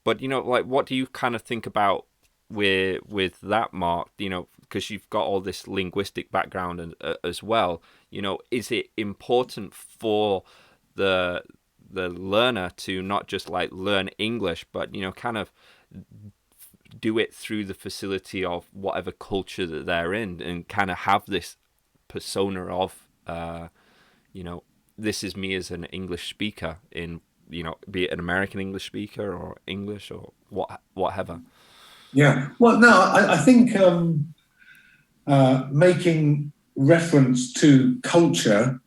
But, you know, like, what do you kind of think about with that, Mark? You know, because you've got all this linguistic background as well. You know, is it important for the learner to not just like learn English, but, you know, kind of do it through the facility of whatever culture that they're in, and kind of have this persona of, you know, this is me as an English speaker in, you know, be it an American English speaker or English or whatever. Yeah. Well, no, I think making reference to culture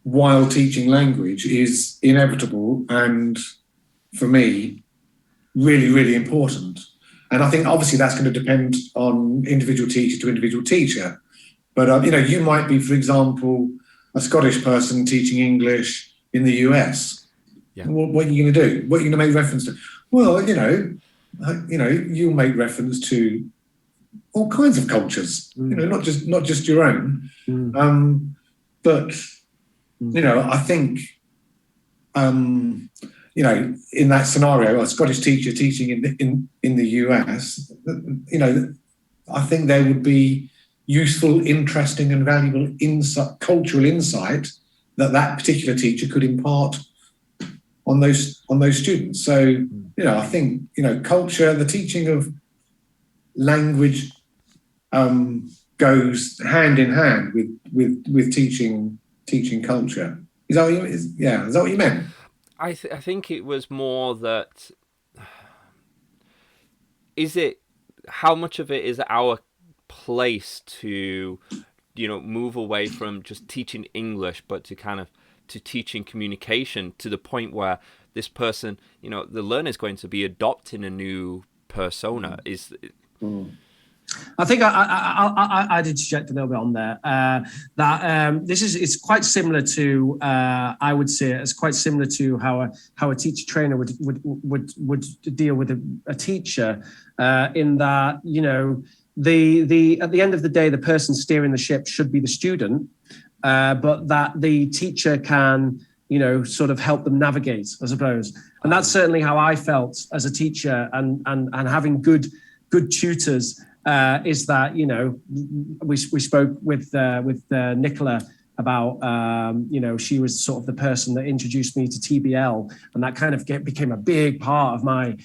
while teaching language is inevitable, and for me, really, really important. And I think obviously that's going to depend on individual teacher to individual teacher. But, you know, you might be, for example, a Scottish person teaching English in the US. Yeah. What are you going to do? What are you going to make reference to? Well, you know, you'll make reference to all kinds of cultures. You know, not just your own. But you know, I think you know, in that scenario, a Scottish teacher teaching in the US, you know, I think there would be useful, interesting, and valuable cultural insight that particular teacher could impart on those students. So, you know, I think, you know, culture, the teaching of language goes hand in hand with teaching culture. Is that what you meant? I think it was more that, how much of it is our place to, you know, move away from just teaching English, but to kind of to teaching communication to the point where this person, you know, the learner is going to be adopting a new persona. I think I'd interject a little bit on there. It's quite similar to, I would say it's quite similar to how a teacher trainer would deal with a teacher, in that, you know, the at the end of the day, the person steering the ship should be the student, but that the teacher can, you know, sort of help them navigate, I suppose. And that's certainly how I felt as a teacher, and having good tutors, is that, you know, we spoke with Nicola about, she was sort of the person that introduced me to TBL, and that kind of became a big part of my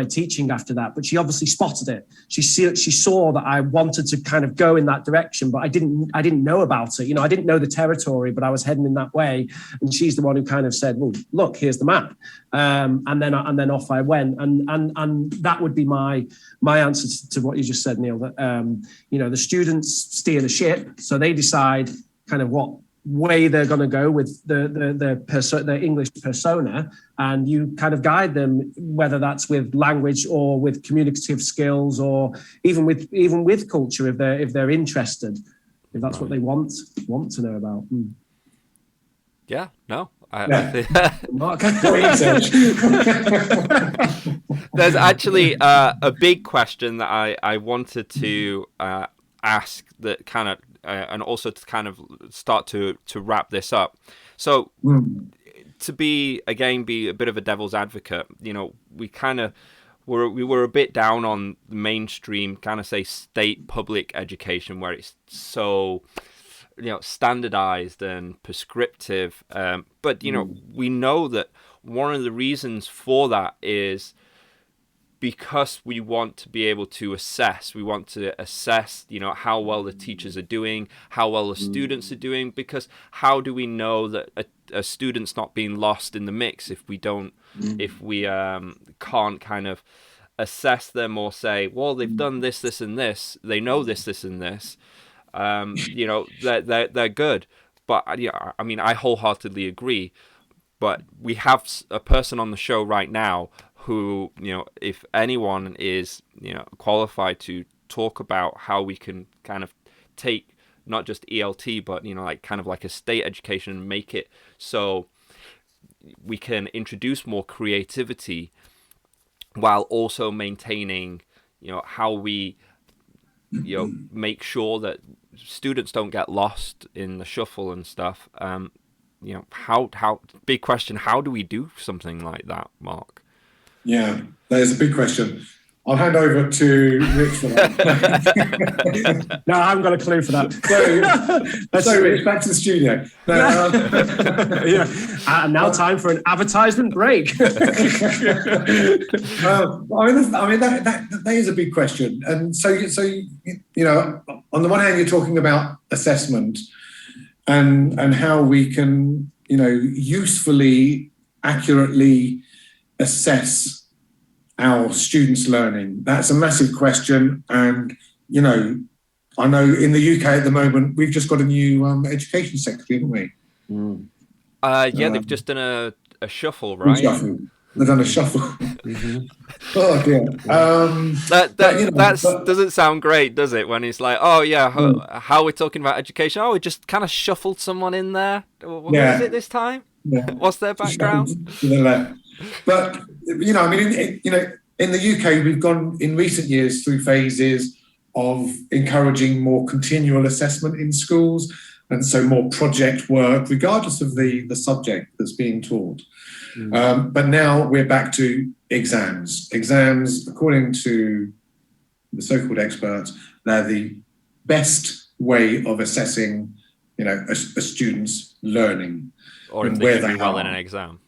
teaching after that. But she obviously spotted it. She saw that I wanted to kind of go in that direction, but I didn't know about it. I didn't know the territory, but I was heading in that way. And she's the one who kind of said, well, look, here's the map. And then off I went. And that would be my answer to what you just said, Neil, that, the students steer the ship. So they decide kind of what way they're going to go with the English persona, and you kind of guide them, whether that's with language or with communicative skills, or even with culture, if they're interested, if that's what they want to know about. Yeah, no. There's actually a big question that I wanted to ask, that kind of and also to kind of start to wrap this up. So to be a bit of a devil's advocate, we kind of were a bit down on the mainstream kind of, say, state public education, where it's so standardized and prescriptive, but we know that one of the reasons for that is because we want to be able to assess. We want to assess, how well the teachers are doing, how well the students are doing, because how do we know that a student's not being lost in the mix if we don't, if we can't kind of assess them or say, well, they've done this, this, and this, they know this, this, and this, they're good. But I mean, I wholeheartedly agree. But we have a person on the show right now who, if anyone is, qualified to talk about how we can kind of take not just ELT, but, kind of like a state education, and make it so we can introduce more creativity while also maintaining, how we, make sure that students don't get lost in the shuffle and stuff. How big question, how do we do something like that, Mark? Yeah, that is a big question. I'll hand over to Rich for that. No, I haven't got a clue for that. So Rich, back to the studio. And now time for an advertisement break. I mean that is a big question. And so on the one hand, you're talking about assessment and how we can, usefully, accurately assess our students' learning. That's a massive question. And, I know in the UK at the moment, we've just got a new education secretary, haven't we? They've just done a shuffle, right? They've done a shuffle. Mm-hmm. Oh, dear. That doesn't sound great, does it? When it's like, oh, yeah, how we're talking about education. Oh, we just kind of shuffled someone in there. What is it this time? Yeah. What's their background? But, in the UK, we've gone in recent years through phases of encouraging more continual assessment in schools, and so more project work, regardless of the subject that's being taught. But now we're back to exams. Exams, according to the so-called experts, they're the best way of assessing, a student's learning. Or if they do well in an exam.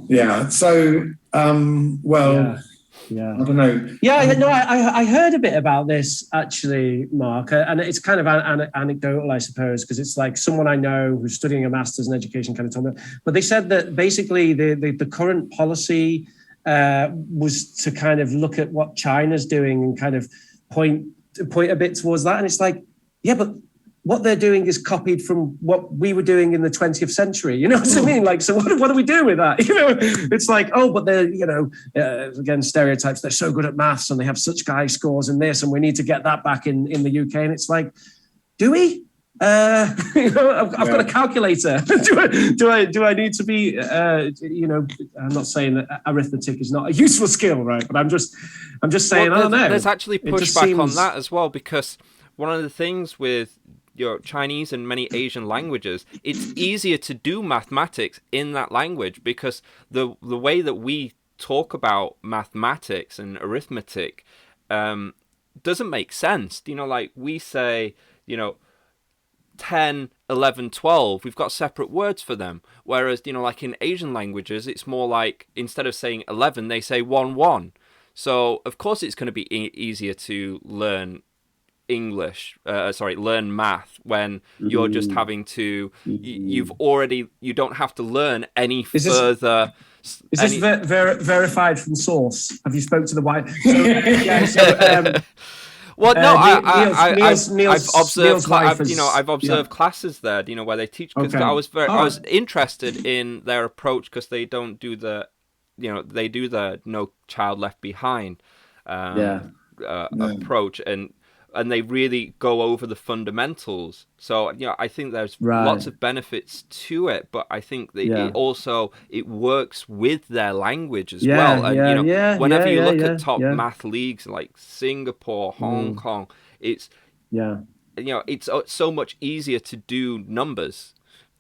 Yeah. So, Yeah. I don't know. Yeah, no, I heard a bit about this actually, Mark, and it's kind of anecdotal, I suppose, because it's like someone I know who's studying a master's in education kind of told me. But they said that basically the current policy was to kind of look at what China's doing and kind of point a bit towards that. And it's like, yeah, but what they're doing is copied from what we were doing in the 20th century. You know what I mean? Like, so what are we doing with that? It's like, oh, but they're, again, stereotypes. They're so good at maths and they have such high scores in this, and we need to get that back in the UK. And it's like, do we? I've got a calculator. do I need to be? I'm not saying that arithmetic is not a useful skill, right? But I'm just saying, I don't know. There's actually pushback on that as well, because one of the things with your Chinese and many Asian languages, it's easier to do mathematics in that language, because the way that we talk about mathematics and arithmetic doesn't make sense. Like we say, 10, 11, 12, we've got separate words for them. Whereas, like in Asian languages, it's more like instead of saying 11, they say 1, 1. So, of course, it's going to be easier to learn learn math when you're just having to, you don't have to learn any further. Is this verified from source? Have you spoke to the wife? Well, no, I've Neil's observed classes there, where they teach, because I was interested in their approach, because they don't do they do the No Child Left Behind approach, and they really go over the fundamentals. So, I think there's lots of benefits to it, but I think that it works with their lange as well. And, whenever you look at top math leagues like Singapore, Hong Kong, it's so much easier to do numbers,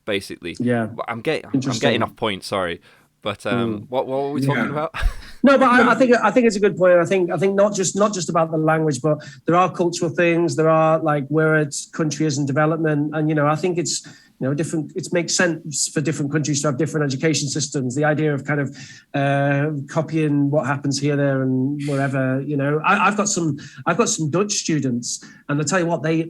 basically. Yeah. I'm getting off point, sorry. But what were we talking about? No, but I think it's a good point. I think not just about the language, but there are cultural things. There are like where it's country is in development, and I think it's different. It makes sense for different countries to have different education systems. The idea of kind of copying what happens here, there, and wherever. I've got some Dutch students, and I tell you what, they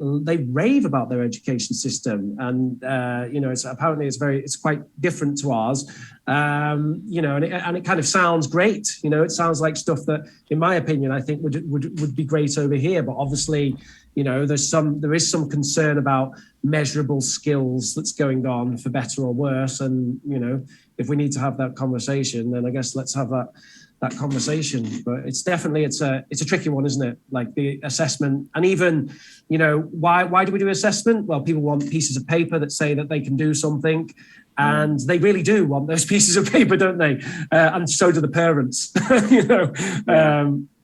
rave about their education system, and it's quite different to ours. And it kind of sounds great. It sounds like stuff that, in my opinion, I think would be great over here. But obviously, there is some concern about measurable skills that's going on, for better or worse. And if we need to have that conversation, then I guess let's have that conversation. But it's definitely it's a tricky one, isn't it? Like the assessment, and even why do we do assessment? Well, people want pieces of paper that say that they can do something. And they really do want those pieces of paper, don't they? And so do the parents,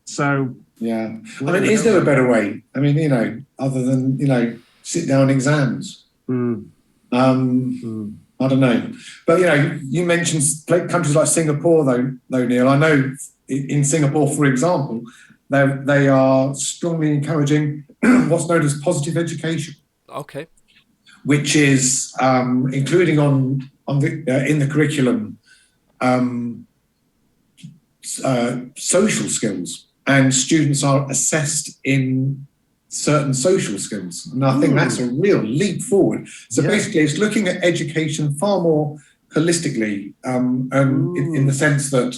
So yeah, I mean, is there a better way? I mean, other than sit down exams. I don't know, but you mentioned countries like Singapore, though Neil. I know in Singapore, for example, they are strongly encouraging what's known as positive education. Okay. Which is including in the curriculum social skills, and students are assessed in certain social skills, and I think that's a real leap forward. So basically, it's looking at education far more holistically, and in the sense that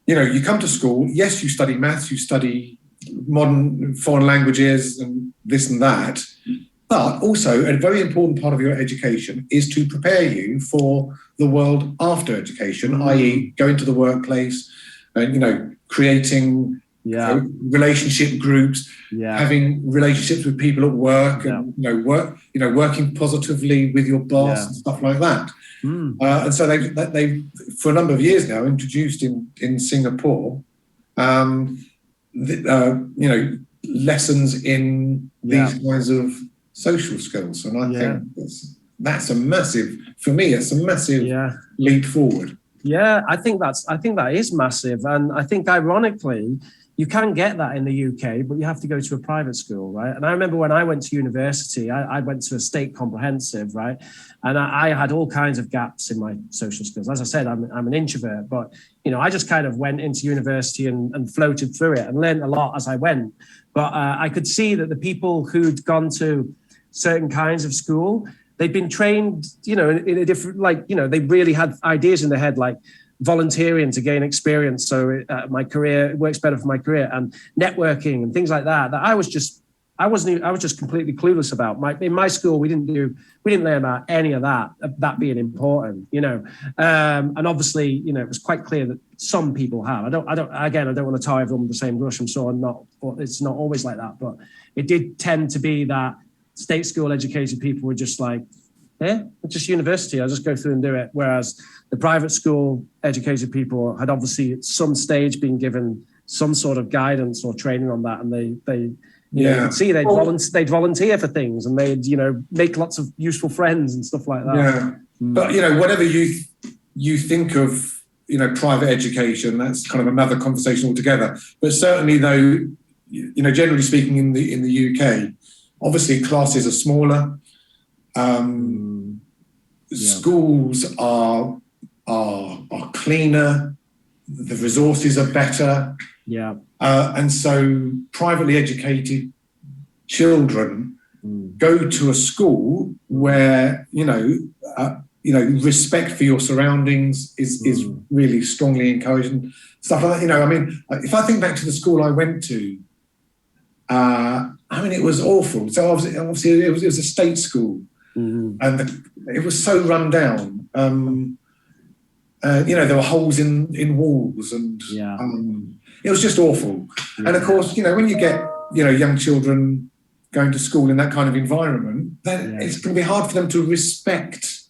you come to school, yes, you study maths, you study modern foreign languages, and this and that. But also, a very important part of your education is to prepare you for the world after education, i.e. going to the workplace, and creating relationship groups, having relationships with people at work, and working positively with your boss and stuff like that. And so they for a number of years now introduced in Singapore, lessons in these kinds of social skills, and I think that's a massive, for me, it's a massive leap forward. Yeah, I think that is massive, and I think ironically, you can get that in the UK, but you have to go to a private school, right? And I remember when I went to university, I went to a state comprehensive, right? And I had all kinds of gaps in my social skills. As I said, I'm an introvert, but I just kind of went into university and floated through it and learned a lot as I went. But I could see that the people who'd gone to certain kinds of school, they'd been trained, in a different, they really had ideas in their head, like volunteering to gain experience. So my career, it works better for my career, and networking and things like that. That I was just completely clueless about. In my school, we didn't learn about any of that being important, and obviously, it was quite clear that some people have. I don't want to tie everyone with the same brush. I'm sure it's not always like that, but it did tend to be that state school educated people were just like, it's just university, I'll just go through and do it. Whereas the private school educated people had obviously at some stage been given some sort of guidance or training on that, and they you could see they'd volunteer for things, and they'd make lots of useful friends and stuff like that. Yeah, but whatever you think of private education, that's kind of another conversation altogether. But certainly, though, generally speaking, in the UK, obviously classes are smaller. Schools are cleaner, the resources are better, and so privately educated children go to a school where respect for your surroundings is really strongly encouraged and stuff like that. I mean, if I think back to the school I went to, it was awful. So obviously it was a state school, and it was so run down. There were holes in walls, and it was just awful. And of course, when you get young children going to school in that kind of environment, then it's going to be hard for them to respect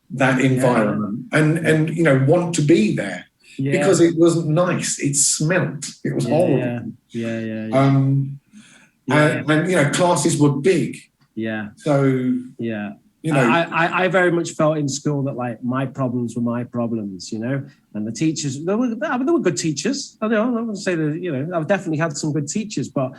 that environment and want to be there because it wasn't nice. It smelt. It was horrible. And classes were big. So I very much felt in school that like my problems were my problems, and the teachers, there were good teachers. I wouldn't say that, I've definitely had some good teachers, but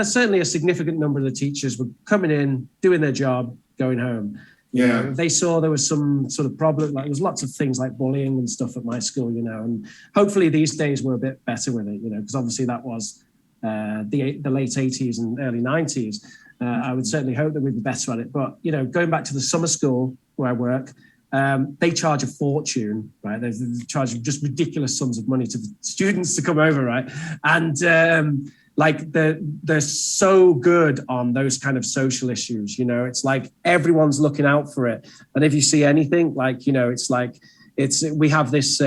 certainly a significant number of the teachers were coming in, doing their job, going home. If they saw there was some sort of problem, like there was lots of things like bullying and stuff at my school, and hopefully these days we're a bit better with it, because obviously that was the late 80s and early 90s. I would certainly hope that we'd be better at it. But, going back to the summer school where I work, they charge a fortune, right? They charge just ridiculous sums of money to the students to come over, right? And they're so good on those kind of social issues, it's like everyone's looking out for it. And if you see anything, we had this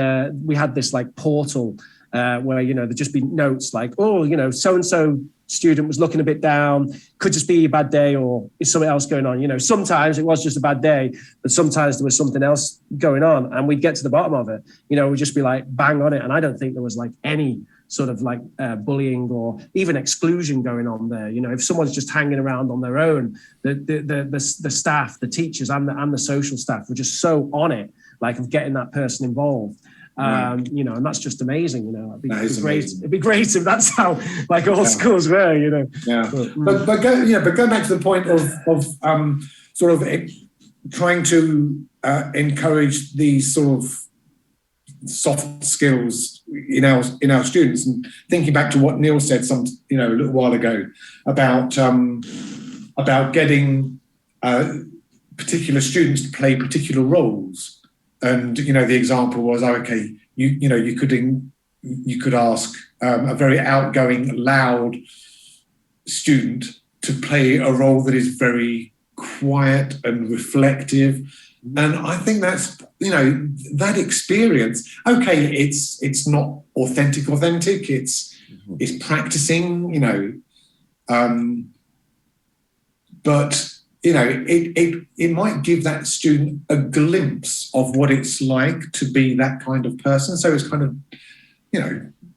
like portal where, there'd just be notes like, so-and-so student was looking a bit down, could just be a bad day or is something else going on. Sometimes it was just a bad day, but sometimes there was something else going on and we'd get to the bottom of it. We'd just be like bang on it. And I don't think there was like any sort of like bullying or even exclusion going on there. If someone's just hanging around on their own, the staff, the teachers and the social staff were just so on it, like of getting that person involved. And that's just amazing. It'd be great. It'd be great if that's how like all schools were. But go back to the point of sort of trying to encourage these sort of soft skills in our students, and thinking back to what Neil said a little while ago about getting particular students to play particular roles. And the example was you could ask a very outgoing, loud student to play a role that is very quiet and reflective. And I think that's that experience. Okay, it's not authentic. It's practicing. But it might give that student a glimpse of what it's like to be that kind of person. So it's kind of,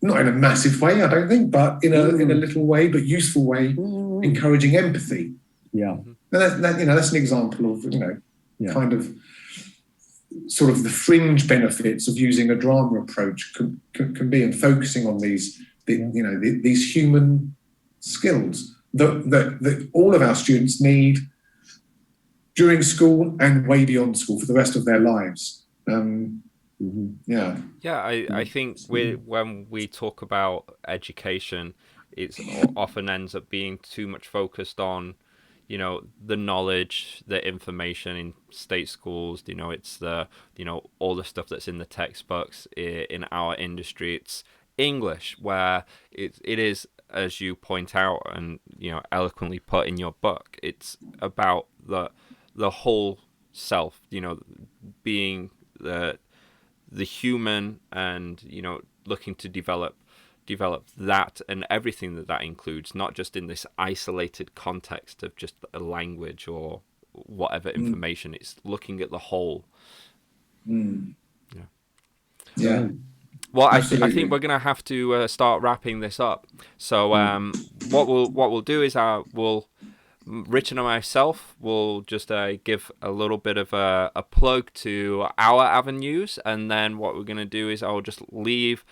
not in a massive way, I don't think, but in a little way, but useful way, encouraging empathy. And that's an example of, kind of sort of the fringe benefits of using a drama approach can be, and focusing on these human skills that all of our students need during school and way beyond school for the rest of their lives. I think when we talk about education, it often ends up being too much focused on, the knowledge, the information in state schools. It's the, all the stuff that's in the textbooks. In our industry, it's English, where it is, as you point out and eloquently put in your book, it's about the whole self, being the human, and looking to develop that and everything that includes, not just in this isolated context of just a language or whatever information. It's looking at the whole. Well, I think we're gonna have to start wrapping this up. So what we'll do is Rich and myself will just give a little bit of a plug to our avenues, and then what we're going to do is I'll just leave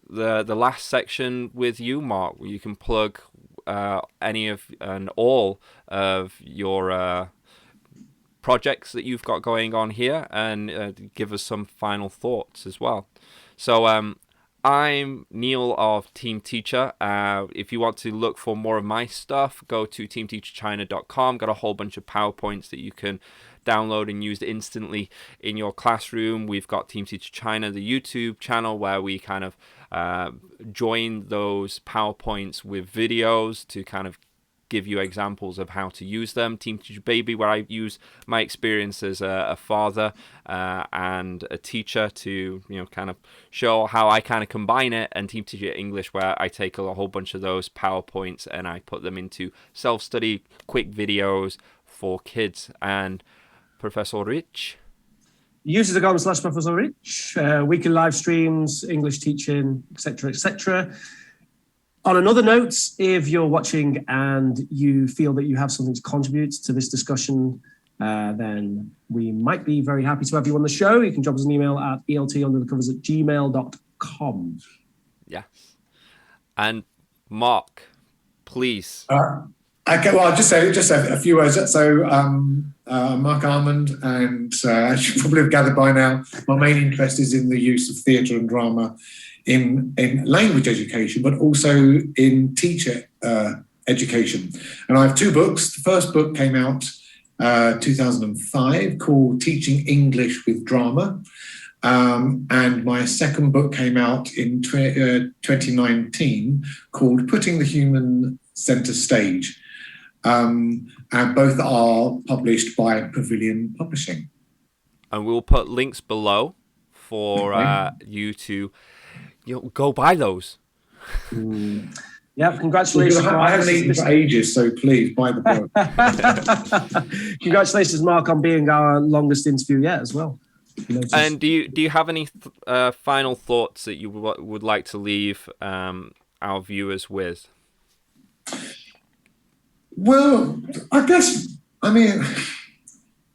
the last section with you, Mark, where you can plug any of and all of your projects that you've got going on here, and give us some final thoughts as well. So I'm Neil of Team Teacher. If you want to look for more of my stuff, go to teamteacherchina.com. Got a whole bunch of PowerPoints that you can download and use instantly in your classroom. We've got Team Teacher China, the YouTube channel, where we kind of join those PowerPoints with videos to kind of give you examples of how to use them. Team Teacher Baby, where I use my experience as a father and a teacher to kind of show how I kind of combine it, and Team Teacher English, where I take a whole bunch of those PowerPoints and I put them into self-study quick videos for kids. And Professor Rich, YouTube.com/Professor Rich, weekly live streams, English teaching, etc., etc. On another note, if you're watching and you feel that you have something to contribute to this discussion, then we might be very happy to have you on the show. You can drop us an email at eltunderthecovers@gmail.com. Yes. And Mark, please. Okay, well, I'll just say a few words. So, Mark Almond, and as you probably have gathered by now, my main interest is in the use of theatre and drama in language education, but also in teacher education. And I have two books. The first book came out 2005, called Teaching English with Drama. And my second book came out in 2019, called Putting the Human Centre Stage. And both are published by Pavilion Publishing. And we'll put links below for you to go buy those. Yeah, congratulations. I haven't eaten for ages, so please buy the book. Congratulations, Mark, on being our longest interview yet as well. And do you have any final thoughts that you would like to leave our viewers with? Well, I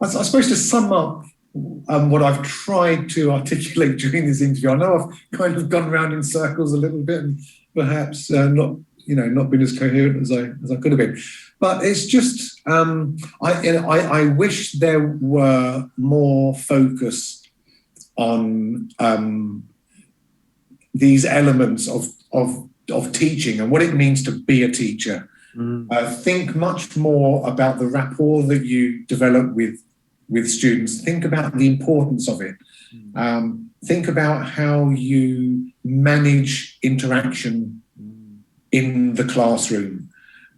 suppose to sum up what I've tried to articulate during this interview, I know I've kind of gone around in circles a little bit and perhaps not been as coherent as I could have been. But it's just I wish there were more focus on these elements of teaching and what it means to be a teacher. Think much more about the rapport that you develop with students. Think about the importance of it. Think about how you manage interaction in the classroom,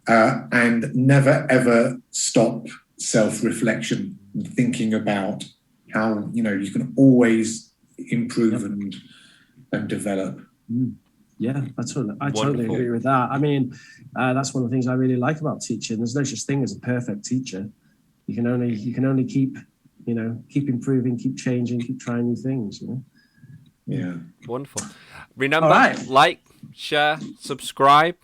and never ever stop self-reflection and thinking about how you can always improve and develop. Yeah, I totally agree with that. I mean, that's one of the things I really like about teaching. There's no such thing as a perfect teacher. You can only keep improving, keep changing, keep trying new things. Yeah, wonderful. Remember, like, share, subscribe,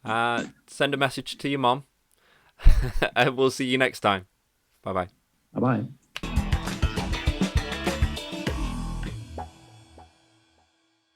send a message to your mom, and we'll see you next time. Bye bye. Bye bye.